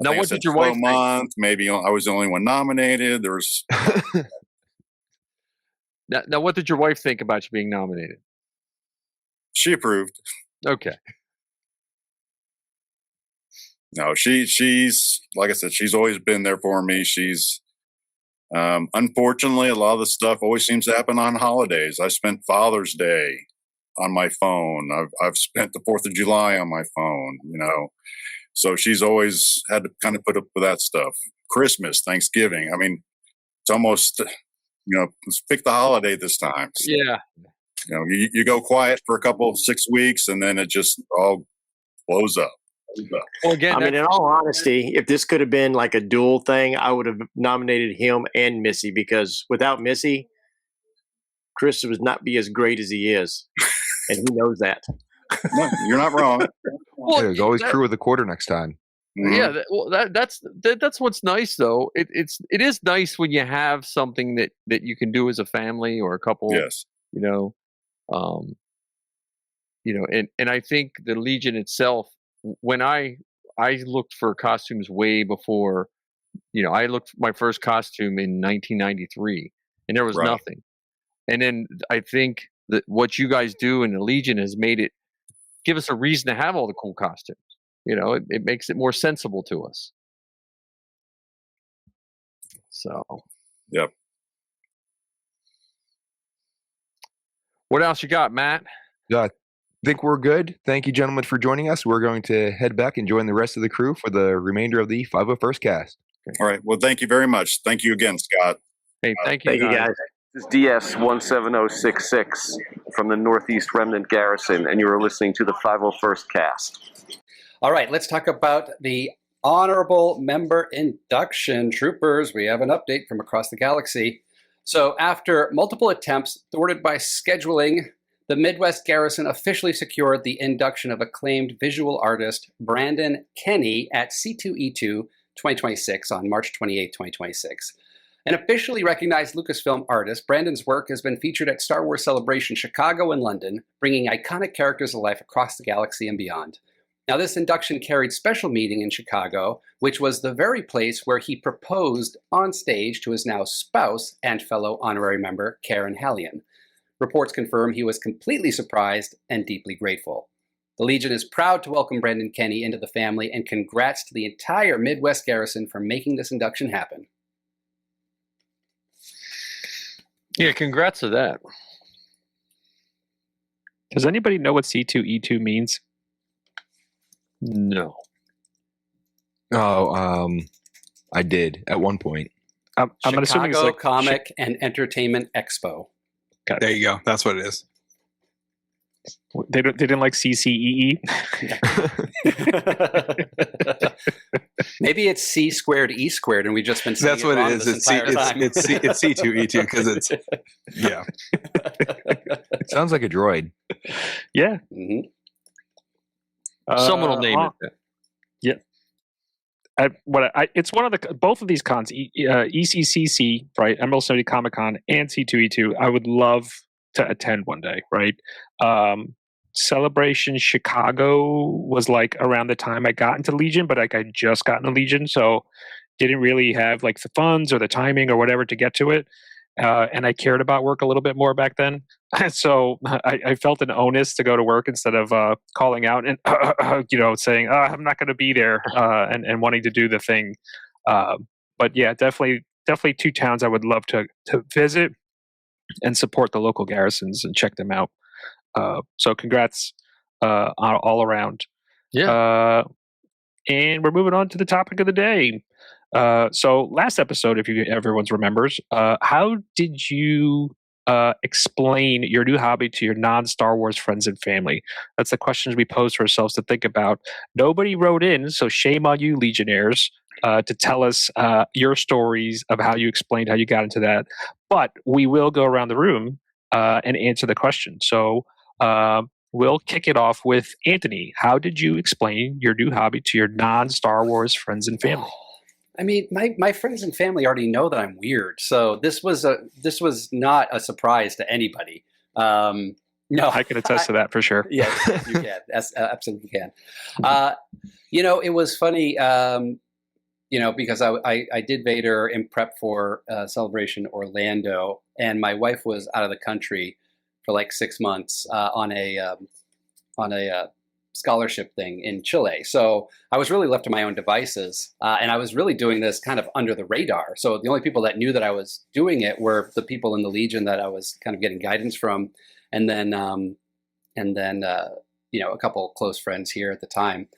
Now, think I what said did your slow wife think? month. Maybe I was the only one nominated. There was Now, what did your wife think about you being nominated? she approved. Okay. No, she's like I said, she's always been there for me. She's unfortunately, a lot of the stuff always seems to happen on holidays. I spent Father's Day on my phone. I've spent the 4th of July on my phone, So she's always had to kind of put up with that stuff. Christmas, Thanksgiving. I mean, it's almost, let's pick the holiday this time. So, Yeah. You go quiet for a couple of 6 weeks and then it just all blows up. Well, again, I mean, in all honesty, if this could have been like a dual thing, I would have nominated him and Missy, because without Missy, Chris would not be as great as he is. And he knows that. No, you're not wrong. well, There's always crew with a quarter next time. Yeah, that's what's nice though. It is nice when you have something that you can do as a family or a couple. Yes. And I think the Legion itself, when I looked for costumes way before, I looked for my first costume in 1993 and there was Right. nothing. And then I think that what you guys do in the Legion has made it give us a reason to have all the cool costumes. It makes it more sensible to us. So, Yep. What else you got, Matt? I think we're good. Thank you, gentlemen, for joining us. We're going to head back and join the rest of the crew for the remainder of the 501st cast. All right. Well, thank you very much. Thank you again, Scott. Hey, thank you, Thank you, guys. This is DS17066 from the Northeast Remnant Garrison, and you are listening to the 501st cast. All right, let's talk about the honorable member induction. Troopers, we have an update from across the galaxy. So after multiple attempts thwarted by scheduling, the Midwest Garrison officially secured the induction of acclaimed visual artist Brandon Kenny at C2E2 2026 on March 28, 2026. An officially recognized Lucasfilm artist, Brandon's work has been featured at Star Wars Celebration Chicago and London, bringing iconic characters to life across the galaxy and beyond. Now, this induction carried special meaning in Chicago, which was the very place where he proposed on stage to his now spouse and fellow honorary member, Karen Hallian. Reports confirm he was completely surprised and deeply grateful. The Legion is proud to welcome Brandon Kenny into the family, and congrats to the entire Midwest Garrison for making this induction happen. Yeah, congrats to that. Does anybody know what C2E2 means? No. Oh, I did at one point. I'm assuming it's Chicago like Comic and Entertainment Expo. There you go. That's what it is. They didn't like CCEE. Maybe it's C squared E squared, and we've just been saying That's what wrong it is. this entire time. It's C2E2 because it's It sounds like a droid. Yeah. Mhm. Someone will name it. Yeah. It's one of the both of these cons, ECCC, right? Emerald City Comic Con and C2E2. I would love to attend one day, right? Celebration Chicago was like around the time I got into Legion, but like I just got into Legion, so didn't really have like the funds or the timing or whatever to get to it. And I cared about work a little bit more back then. So I felt an onus to go to work instead of calling out and, saying, I'm not going to be there and wanting to do the thing. But yeah, definitely two towns I would love to visit and support the local garrisons and check them out. So congrats all around. Yeah. And we're moving on to the topic of the day. So last episode, if everyone remembers, how did you explain your new hobby to your non-Star Wars friends and family? That's the questions we posed for ourselves to think about. Nobody wrote in, so shame on you, Legionnaires, to tell us your stories of how you explained how you got into that. But we will go around the room and answer the question. So we'll kick it off with Anthony. How did you explain your new hobby to your non-Star Wars friends and family? I mean, my friends and family already know that I'm weird, so this was not a surprise to anybody. No, I can attest to that for sure. Yes, you can. Absolutely can. It was funny. because I did Vader in prep for Celebration Orlando, and my wife was out of the country for like 6 months on a scholarship thing in Chile. So I was really left to my own devices, and I was really doing this kind of under the radar. So the only people that knew that I was doing it were the people in the Legion that I was kind of getting guidance from, and then a couple close friends here at the time.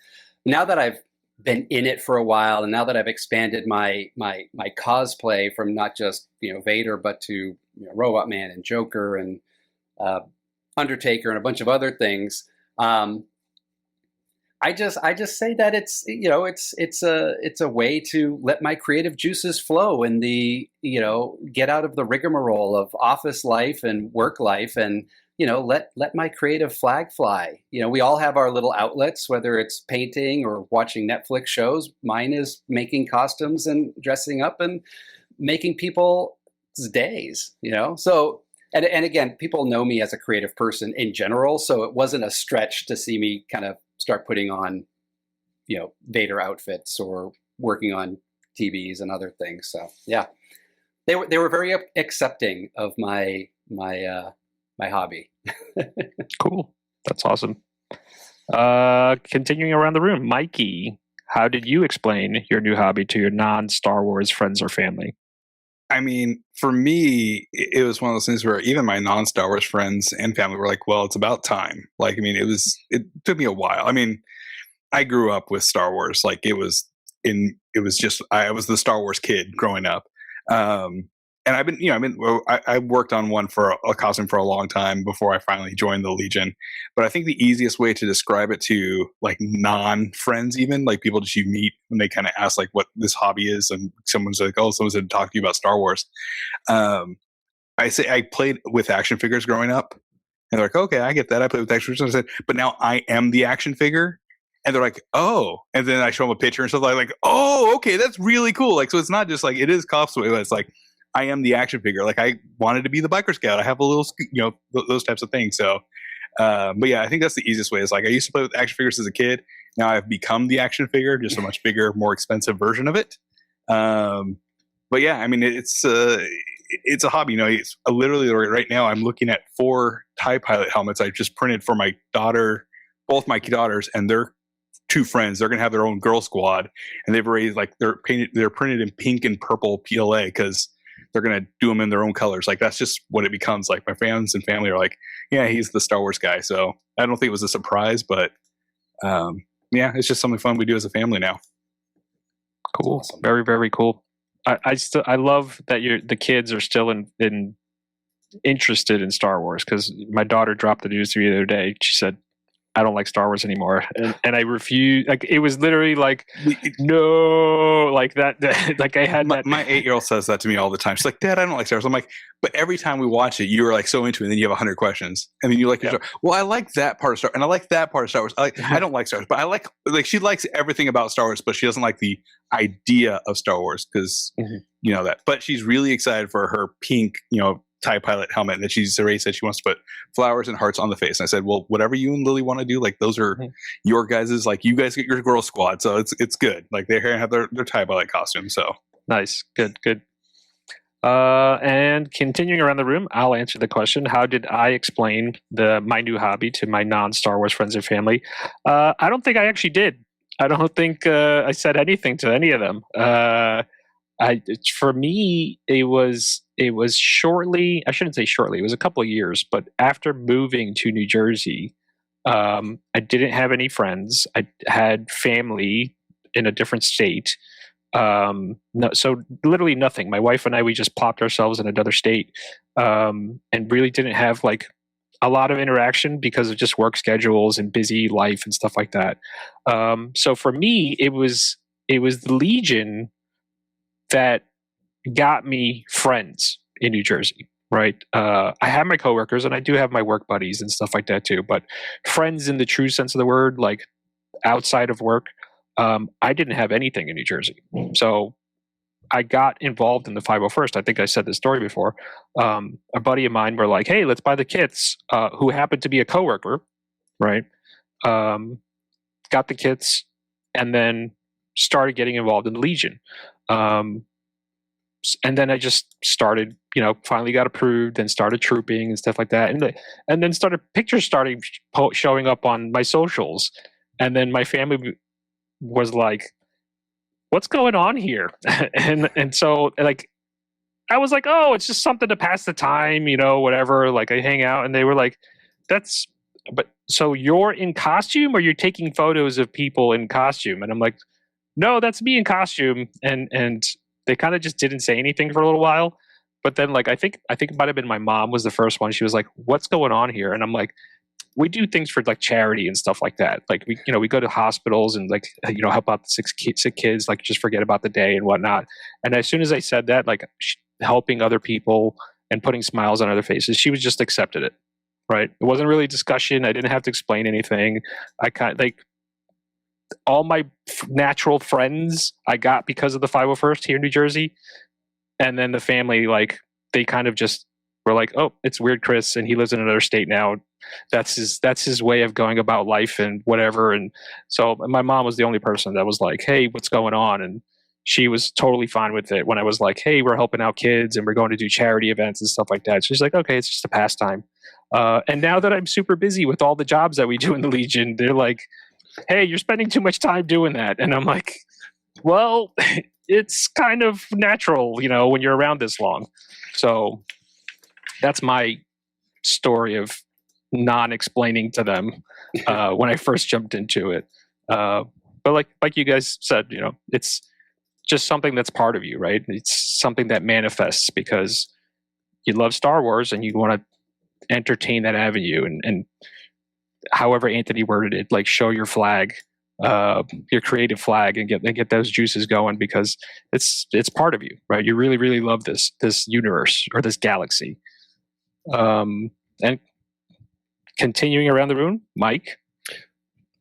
Now that I've been in it for a while, and now that I've expanded my cosplay from not just Vader, but to Robot Man and Joker and Undertaker and a bunch of other things. I just say that it's a way to let my creative juices flow and get out of the rigmarole of office life and work life, and let my creative flag fly. We all have our little outlets, whether it's painting or watching Netflix shows. Mine is making costumes and dressing up and making people's days. So. And again, people know me as a creative person in general, so it wasn't a stretch to see me kind of start putting on, Vader outfits or working on TVs and other things. So yeah, they were very accepting of my hobby. Cool, that's awesome. Continuing around the room, Mikey, how did you explain your new hobby to your non-Star Wars friends or family? I mean, for me, it was one of those things where even my non-Star Wars friends and family were like, well, it's about time. Like, I mean, it took me a while. I mean, I grew up with Star Wars. Like I was the Star Wars kid growing up. And I worked on one for a costume for a long time before I finally joined the Legion. But I think the easiest way to describe it to like non-friends, even like people that you meet when they kind of ask like what this hobby is, and someone's like, oh, someone's going to talk to you about Star Wars. I say I played with action figures growing up, and they're like, okay, I get that. I played with action figures. I said, but now I am the action figure. And they're like, oh, and then I show them a picture and stuff like, oh, okay, that's really cool. Like, so it's not just like it is cosplay, but it's like, I am the action figure. Like I wanted to be the biker scout. I have a little, those types of things. So, but yeah, I think that's the easiest way. It's like I used to play with action figures as a kid. Now I've become the action figure, just a much bigger, more expensive version of it. But yeah, I mean, it's a hobby. It's literally right now I'm looking at 4 TIE pilot helmets I just printed for my daughter, both my daughters, and their 2 friends. They're going to have their own girl squad, and they've already they're printed in pink and purple PLA because they're going to do them in their own colors. Like that's just what it becomes. Like my fans and family are like, yeah, he's the Star Wars guy. So I don't think it was a surprise, but yeah, it's just something fun we do as a family now. Cool. Awesome. Very, very cool. I love that the kids are still interested in Star Wars, because my daughter dropped the news to me the other day. She said, I don't like Star Wars anymore, and I refuse. Like it was literally like, no, like that. Like I had my 8-year-old says that to me all the time. She's like, Dad, I don't like Star Wars. I'm like, but every time we watch it, you are like so into it, and then you have 100 questions, and then you like, well, I like that part of Star Wars, and I like that part of Star Wars. I don't like Star Wars, but I like she likes everything about Star Wars, but she doesn't like the idea of Star Wars because that. But she's really excited for her pink, TIE pilot helmet that she's already said she wants to put flowers and hearts on the face. And I said, well, whatever you and Lily want to do, like those are your guys's, like you guys get your girl squad. So it's good. Like they're here and have their TIE pilot costume. So nice. Good. And continuing around the room, I'll answer the question. How did I explain my new hobby to my non-Star Wars friends and family? I don't think I actually did. I don't think I said anything to any of them. For me, it was shortly, I shouldn't say shortly, it was a couple of years, but after moving to New Jersey, I didn't have any friends. I had family in a different state. So literally nothing. My wife and I, we just plopped ourselves in another state, and really didn't have like a lot of interaction because of just work schedules and busy life and stuff like that. So for me, it was the Legion that got me friends in New Jersey, right? I have my coworkers and I do have my work buddies and stuff like that too, but friends in the true sense of the word, like outside of work, I didn't have anything in New Jersey. So I got involved in the 501st. I think I said this story before. A buddy of mine were like, hey, let's buy the kits, who happened to be a coworker, right? Got the kits, and then started getting involved in the Legion. And then I just started, finally got approved and started trooping and stuff like that. And then pictures started showing up on my socials. And then my family was like, what's going on here? and so like, I was like, oh, it's just something to pass the time, whatever. Like I hang out, and they were like, but so you're in costume or you're taking photos of people in costume? And I'm like, no, that's me in costume. And they kind of just didn't say anything for a little while. But then like, I think it might've been my mom was the first one. She was like, what's going on here? And I'm like, we do things for like charity and stuff like that. Like we go to hospitals and like, help out the sick kids, like just forget about the day and whatnot. And as soon as I said that, like helping other people and putting smiles on other faces, she was just accepted it. Right. It wasn't really a discussion. I didn't have to explain anything. I kind of like all my natural friends I got because of the 501st here in New Jersey. And then the family, like they kind of just were like, oh, it's weird, Chris. And he lives in another state now. That's his way of going about life and whatever. And so my mom was the only person that was like, hey, what's going on? And she was totally fine with it when I was like, hey, we're helping out kids and we're going to do charity events and stuff like that. She's like, okay, it's just a pastime. And now that I'm super busy with all the jobs that we do in the Legion, they're like, hey, you're spending too much time doing that. And I'm like, well, it's kind of natural, when you're around this long. So that's my story of non-explaining to them when I first jumped into it. But like you guys said, it's just something that's part of you, right? It's something that manifests because you love Star Wars and you want to entertain that avenue and however Anthony worded it, like show your flag, your creative flag, and get those juices going because it's part of you, right? You really, really love this universe or this galaxy. And continuing around the room, Mike,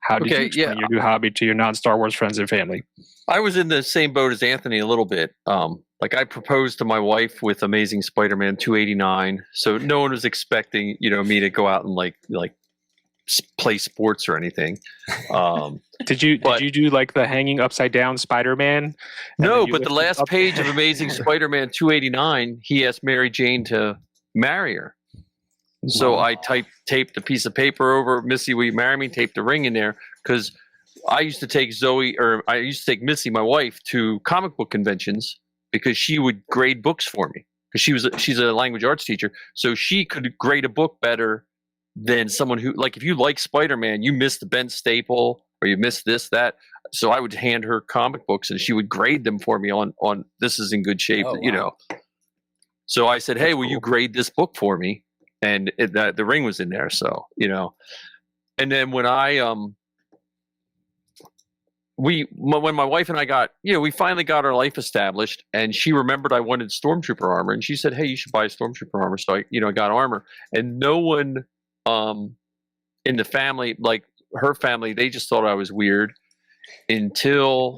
how did you explain your new hobby to your non-Star Wars friends and family? I was in the same boat as Anthony a little bit. Like I proposed to my wife with Amazing Spider-Man 289, so no one was expecting, me to go out and like play sports or anything. Did you do like the hanging upside down Spider-Man? No, but the last page of Amazing Spider-Man 289, he asked Mary Jane to marry her. So I taped a piece of paper over, Missy, will you marry me? Taped the ring in there because I used to take Missy, my wife, to comic book conventions because she would grade books for me because she's a language arts teacher, so she could grade a book better than someone who, like, if you like Spider-Man, you missed the Ben Staple or you missed this, that. So I would hand her comic books and she would grade them for me on this is in good shape, So I said, hey, will you grade this book for me? And the ring was in there, so And then when when my wife and I got, we finally got our life established, and she remembered I wanted Stormtrooper armor, and she said, hey, you should buy Stormtrooper armor. So I got armor, and no one in the family, like her family, they just thought I was weird until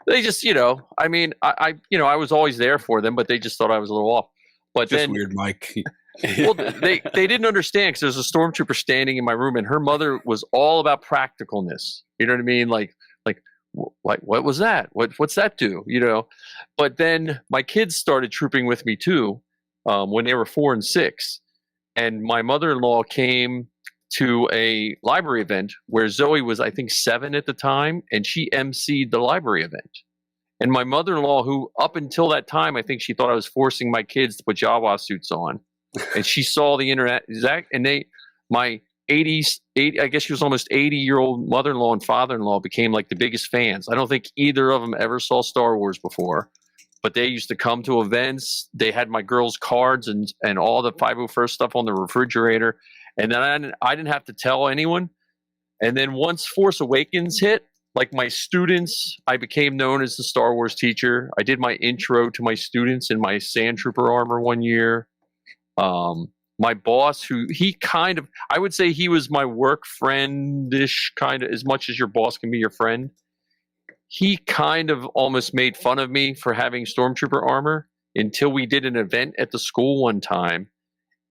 they just, I was always there for them, but they just thought I was a little off. But just weird, Mike. Well, they didn't understand because there's a stormtrooper standing in my room, and her mother was all about practicalness. You know what I mean? Like what was that? What's that do? But then my kids started trooping with me too when they were 4 and 6, and my mother-in-law came to a library event where Zoe was, I think, 7 at the time, and she emceed the library event. And my mother-in-law, who up until that time, I think she thought I was forcing my kids to put Jawa suits on. And she saw the internet, and my 80s, I guess she was almost 80-year-old mother-in-law and father-in-law became like the biggest fans. I don't think either of them ever saw Star Wars before, but they used to come to events. They had my girls' cards and all the 501st stuff on the refrigerator. And then I didn't have to tell anyone. And then once Force Awakens hit, like my students, I became known as the Star Wars teacher. I did my intro to my students in my Sand Trooper armor one year. My boss, I would say he was my work friend-ish, kind of, as much as your boss can be your friend. He kind of almost made fun of me for having Stormtrooper armor until we did an event at the school one time,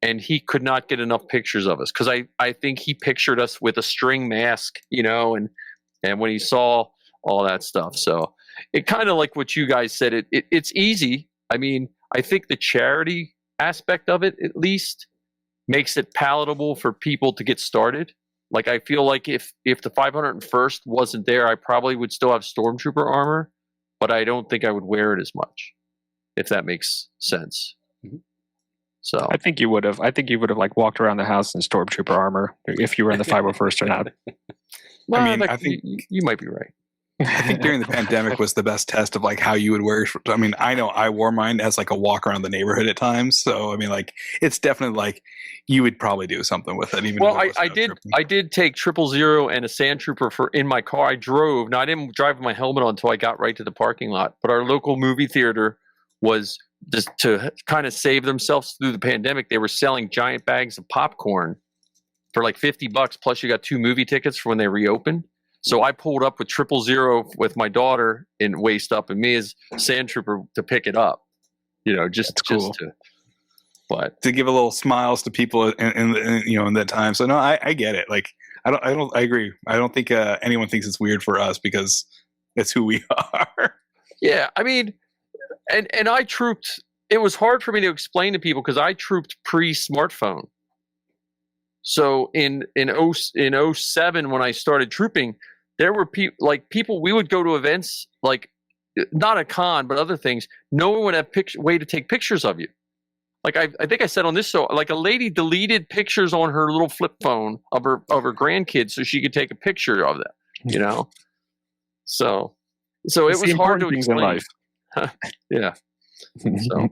and he could not get enough pictures of us because I think he pictured us with a string mask, and and when he saw all that stuff. So it kind of like what you guys said, it's easy. I mean, I think the charity aspect of it at least makes it palatable for people to get started. Like, I feel like if the 501st wasn't there, I probably would still have Stormtrooper armor, but I don't think I would wear it as much, if that makes sense. Mm-hmm. So I think you would have. I think you would have like walked around the house in Stormtrooper armor if you were in the 501st or not. Well, I mean, I think you might be right. I think during the pandemic was the best test of like how you would wear. I mean, I know I wore mine as like a walk around the neighborhood at times. So I mean, like it's definitely like you would probably do something with it. Even well, I did take 000 and a Sand Trooper in my car. I drove. Now I didn't drive with my helmet on until I got right to the parking lot. But our local movie theater was just to kind of save themselves through the pandemic. They were selling giant bags of popcorn for like $50 plus you got 2 movie tickets for when they reopened. So I pulled up with 000 with my daughter in waist up and me as Sand Trooper to pick it up. You know, just to give a little smiles to people in that time. So no, I get it. Like I agree. I don't think anyone thinks it's weird for us because it's who we are. Yeah, I mean, and I trooped. It was hard for me to explain to people because I trooped pre-smartphone. So in 07 when I started trooping, there were people we would go to events like not a con but other things. No one would have way to take pictures of you. Like I think I said on this show, like a lady deleted pictures on her little flip phone of her grandkids so she could take a picture of them. You know, so it was hard to explain. In life. Yeah. So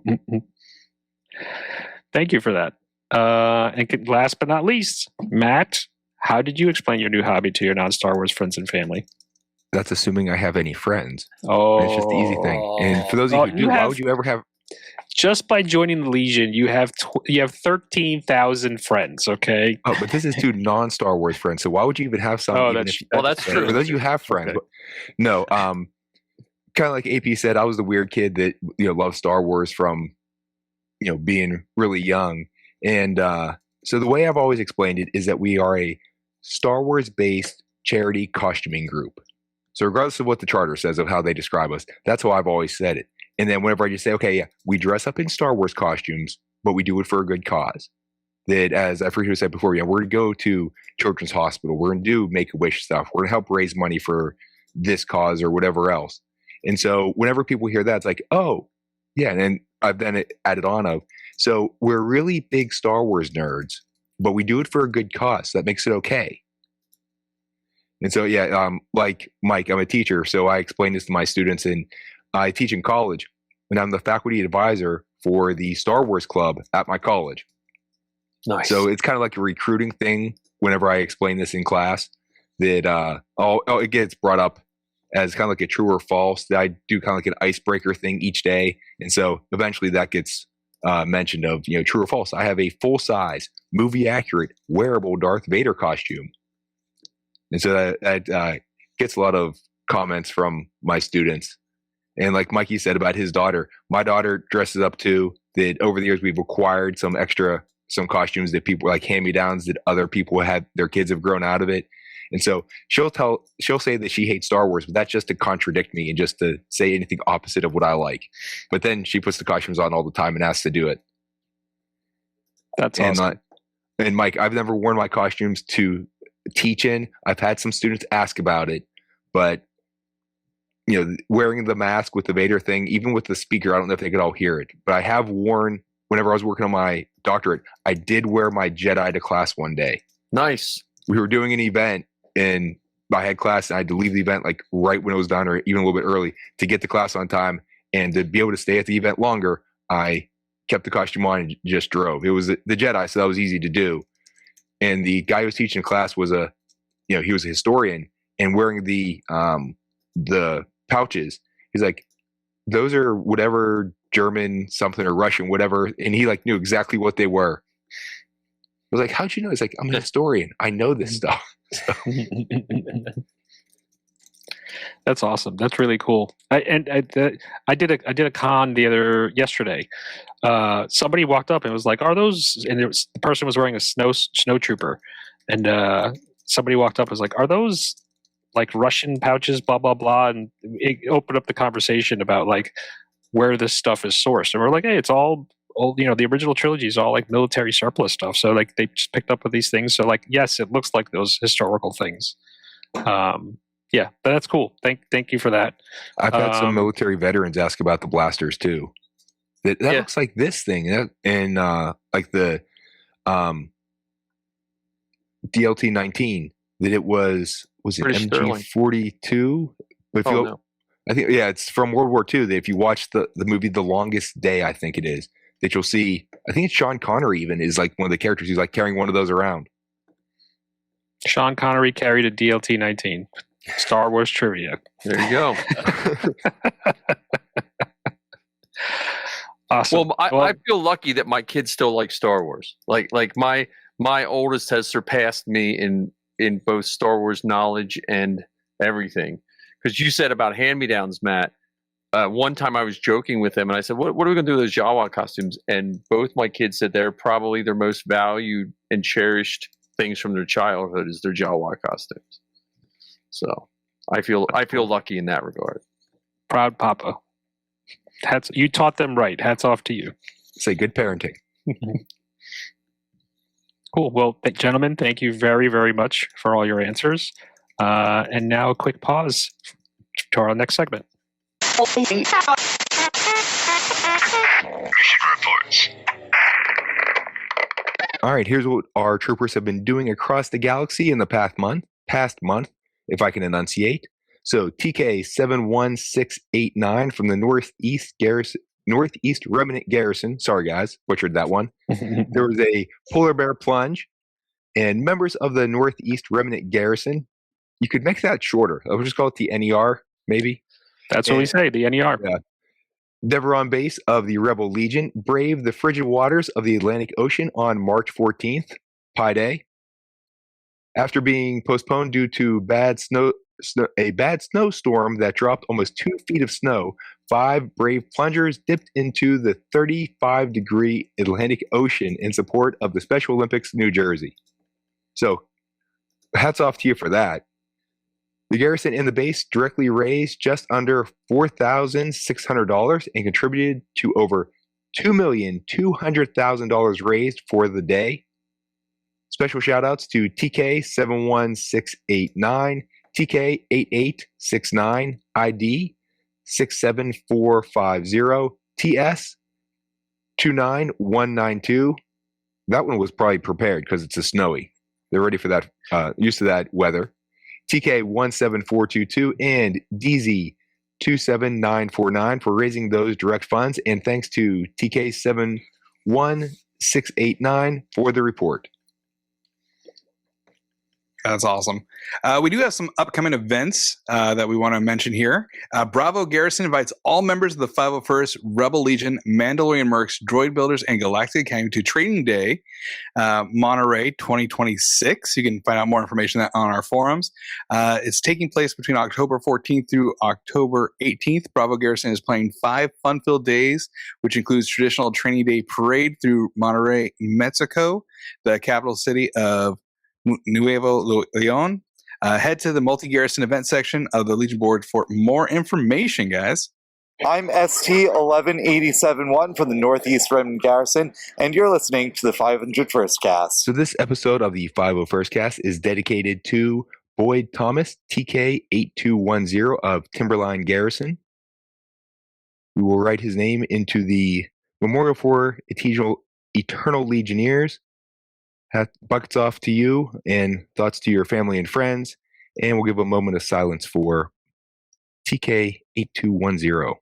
thank you for that. And last but not least, Matt, how did you explain your new hobby to your non-Star Wars friends and family? That's assuming I have any friends. Oh, it's just the easy thing. And for those of you who do, why would you ever have? Just by joining the Legion, you have 13,000 friends. Okay. Oh, but this is 2 non-Star Wars friends. So why would you even have some? That's true. For those of you who have friends, okay. No. Kind of like AP said, I was the weird kid that loved Star Wars from being really young. And so the way I've always explained it is that we are a Star Wars-based charity costuming group. So regardless of what the charter says of how they describe us, that's how I've always said it. And then whenever I just say, okay, yeah, we dress up in Star Wars costumes, but we do it for a good cause. That, as I forget who said before, we're going to go to Children's Hospital. We're going to do Make-A-Wish stuff. We're going to help raise money for this cause or whatever else. And so whenever people hear that, it's like, oh, yeah. And then I've then added on of, so we're really big Star Wars nerds, but we do it for a good cause. So that makes it okay. And so, yeah, like Mike, I'm a teacher. So I explain this to my students, and I teach in college, and I'm the faculty advisor for the Star Wars Club at my college. Nice. So it's kind of like a recruiting thing whenever I explain this in class, that it gets brought up as kind of like a true or false. That I do kind of like an icebreaker thing each day. And so eventually that gets mentioned of, true or false. I have a full-size, movie-accurate, wearable Darth Vader costume. And so that gets a lot of comments from my students. And like Mikey said about his daughter, my daughter dresses up too. That over the years we've acquired some costumes that people like hand-me-downs that other people their kids have grown out of it. And so she'll say that she hates Star Wars, but that's just to contradict me and just to say anything opposite of what I like. But then she puts the costumes on all the time and asks to do it. That's awesome. And Mike, I've never worn my costumes to teach in. I've had some students ask about it, but wearing the mask with the Vader thing, even with the speaker, I don't know if they could all hear it, but I have worn, whenever I was working on my doctorate, I did wear my Jedi to class one day. Nice. We were doing an event and I had class and I had to leave the event like right when it was done or even a little bit early to get to class on time. And to be able to stay at the event longer, I kept the costume on and just drove. It was the Jedi, so that was easy to do. And the guy who was teaching class was he was a historian, and wearing the pouches, he's like, those are whatever German something or Russian, whatever. And he like knew exactly what they were. I was like, how'd you know? He's like, I'm a historian. I know this stuff. So. That's awesome. That's really cool. I did a con yesterday. Somebody walked up and was like, "Are those?" And the person was wearing a snow trooper, and somebody walked up and was like, "Are those like Russian pouches, blah blah blah, and it opened up the conversation about like where this stuff is sourced. And we're like, hey, it's all the original trilogy is all like military surplus stuff. So like they just picked up with these things. So like, yes, it looks like those historical things. Yeah, but that's cool. Thank you for that. I've had some military veterans ask about the blasters too. That looks like this thing, and like the DLT-19. That it was it MG-42? If no. I think it's from World War II. That if you watch the movie The Longest Day, I think it is, that you'll see. I think it's Sean Connery even is like one of the characters. He's like carrying one of those around. Sean Connery carried a DLT-19. Star Wars trivia. There you go. Awesome. Well, I feel lucky that my kids still like Star Wars. Like my oldest has surpassed me in both Star Wars knowledge and everything. Because you said about hand-me-downs, Matt. One time I was joking with them, and I said, "What are we going to do with those Jawa costumes?" And both my kids said they're probably their most valued and cherished things from their childhood is their Jawa costumes. So I feel lucky in that regard. Proud Papa. You taught them right. Hats off to you. Say good parenting. Cool. Well, gentlemen, thank you very, very much for all your answers. And now a quick pause to our next segment. Mission reports. All right, here's what our troopers have been doing across the galaxy in the past month, if I can enunciate. So TK71689 from the Northeast Remnant Garrison. Sorry, guys, butchered that one. There was a polar bear plunge, and members of the Northeast Remnant Garrison. You could make that shorter. I would just call it the NER, maybe. That's what we say, the NER. Yeah. Deveron base of the Rebel Legion braved the frigid waters of the Atlantic Ocean on March 14th, Pi Day. After being postponed due to a bad snowstorm that dropped almost 2 feet of snow, 5 brave plungers dipped into the 35-degree Atlantic Ocean in support of the Special Olympics New Jersey. So, hats off to you for that. The garrison and the base directly raised just under $4,600 and contributed to over $2,200,000 raised for the day. Special shout-outs to TK71689, TK8869, ID 67450, TS 29192. That one was probably prepared because it's a snowy. They're ready for that, used to that weather. TK17422 and DZ27949 for raising those direct funds. And thanks to TK71689 for the report. That's awesome. We do have some upcoming events that we want to mention here. Bravo Garrison invites all members of the 501st Rebel Legion, Mandalorian Mercs, Droid Builders, and Galactic Academy to Training Day, Monterey 2026. You can find out more information on our forums. It's taking place between October 14th through October 18th. Bravo Garrison is playing 5 fun-filled days, which includes traditional Training Day parade through Monterey, Mexico, the capital city of Nuevo Leon. Head to the multi-garrison event section of the Legion board for more information, guys. I'm ST11871 from the Northeast Remnant Garrison, and you're listening to the 501st cast. So this episode of the 501st cast is dedicated to Boyd Thomas, TK8210 of Timberline Garrison. We will write his name into the Memorial for Eternal Legionnaires. Buckets off to you and thoughts to your family and friends. And we'll give a moment of silence for TK8210.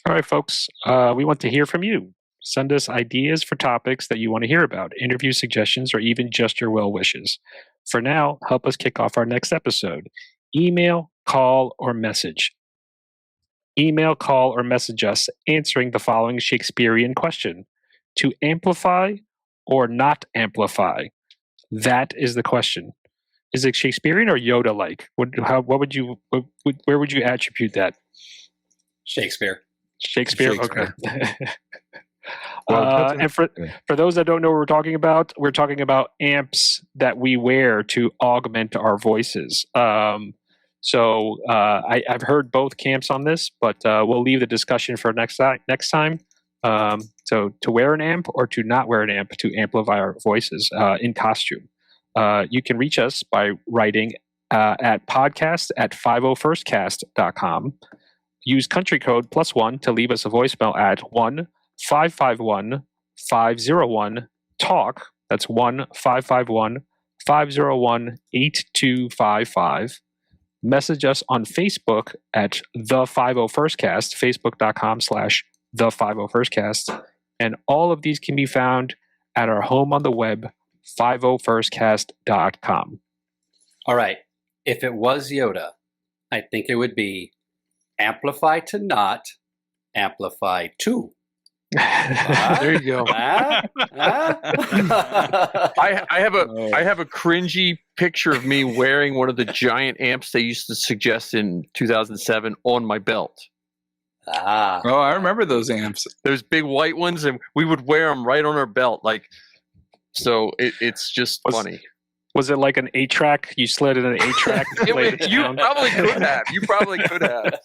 All right, folks. We want to hear from you. Send us ideas for topics that you want to hear about, interview suggestions, or even just your well wishes. For now, help us kick off our next episode. Email, call, or message. Email, call, or message us answering the following Shakespearean question. To amplify or not amplify? That is the question. Is it Shakespearean or Yoda-like? Where would you attribute that? Shakespeare. Shakespeare? Okay. And for those that don't know what we're talking about amps that we wear to augment our voices. So I've heard both camps on this, but we'll leave the discussion for next time. So to wear an amp or to not wear an amp to amplify our voices in costume. You can reach us by writing at podcast@501stcast.com. Use country code +1 to leave us a voicemail at 1-551-501-TALK. That's 1-551-501-8255. Message us on Facebook at The 501stcast, facebook.com/The 501stcast. And all of these can be found at our home on the web, 501stcast.com. All right. If it was Yoda, I think it would be amplify to not, amplify to. There you go. I have a cringy picture of me wearing one of the giant amps they used to suggest in 2007 on my belt. Oh, I remember those amps. Those big white ones, and we would wear them right on our belt. So it's just funny. Was it like an 8-track? You slid in an 8-track. You probably could have.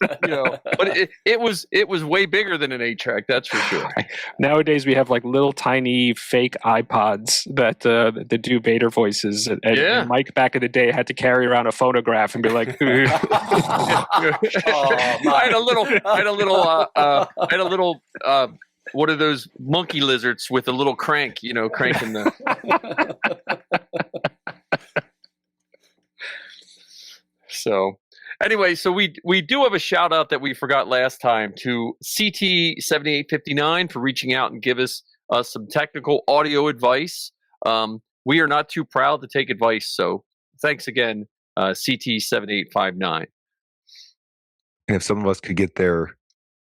But it was way bigger than an 8-track. That's for sure. Nowadays we have like little tiny fake iPods that do Vader voices. And Mike back in the day had to carry around a phonograph and be like, I had a little. What are those monkey lizards with a little crank? Cranking the. So anyway, we do have a shout out that we forgot last time to CT7859 for reaching out and give us some technical audio advice. We are not too proud to take advice, so thanks again, CT7859. And if some of us could get their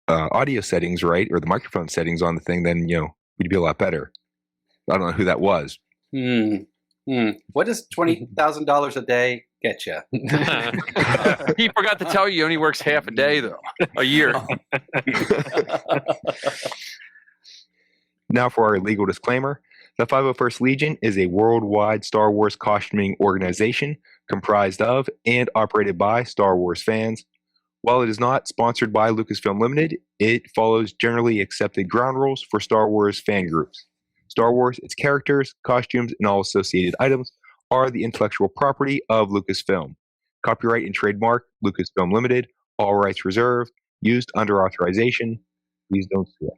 audio settings right, or the microphone settings on the thing, then we'd be a lot better. I don't know who that was. What does $20,000 a day get you? He forgot to tell you he only works half a day, though, a year. Now for our legal disclaimer. The 501st Legion is a worldwide Star Wars costuming organization comprised of and operated by Star Wars fans. While it is not sponsored by Lucasfilm Limited, it follows generally accepted ground rules for Star Wars fan groups. Star Wars, its characters, costumes, and all associated items are the intellectual property of Lucasfilm. Copyright and trademark, Lucasfilm Limited, all rights reserved, used under authorization. Please don't sue us.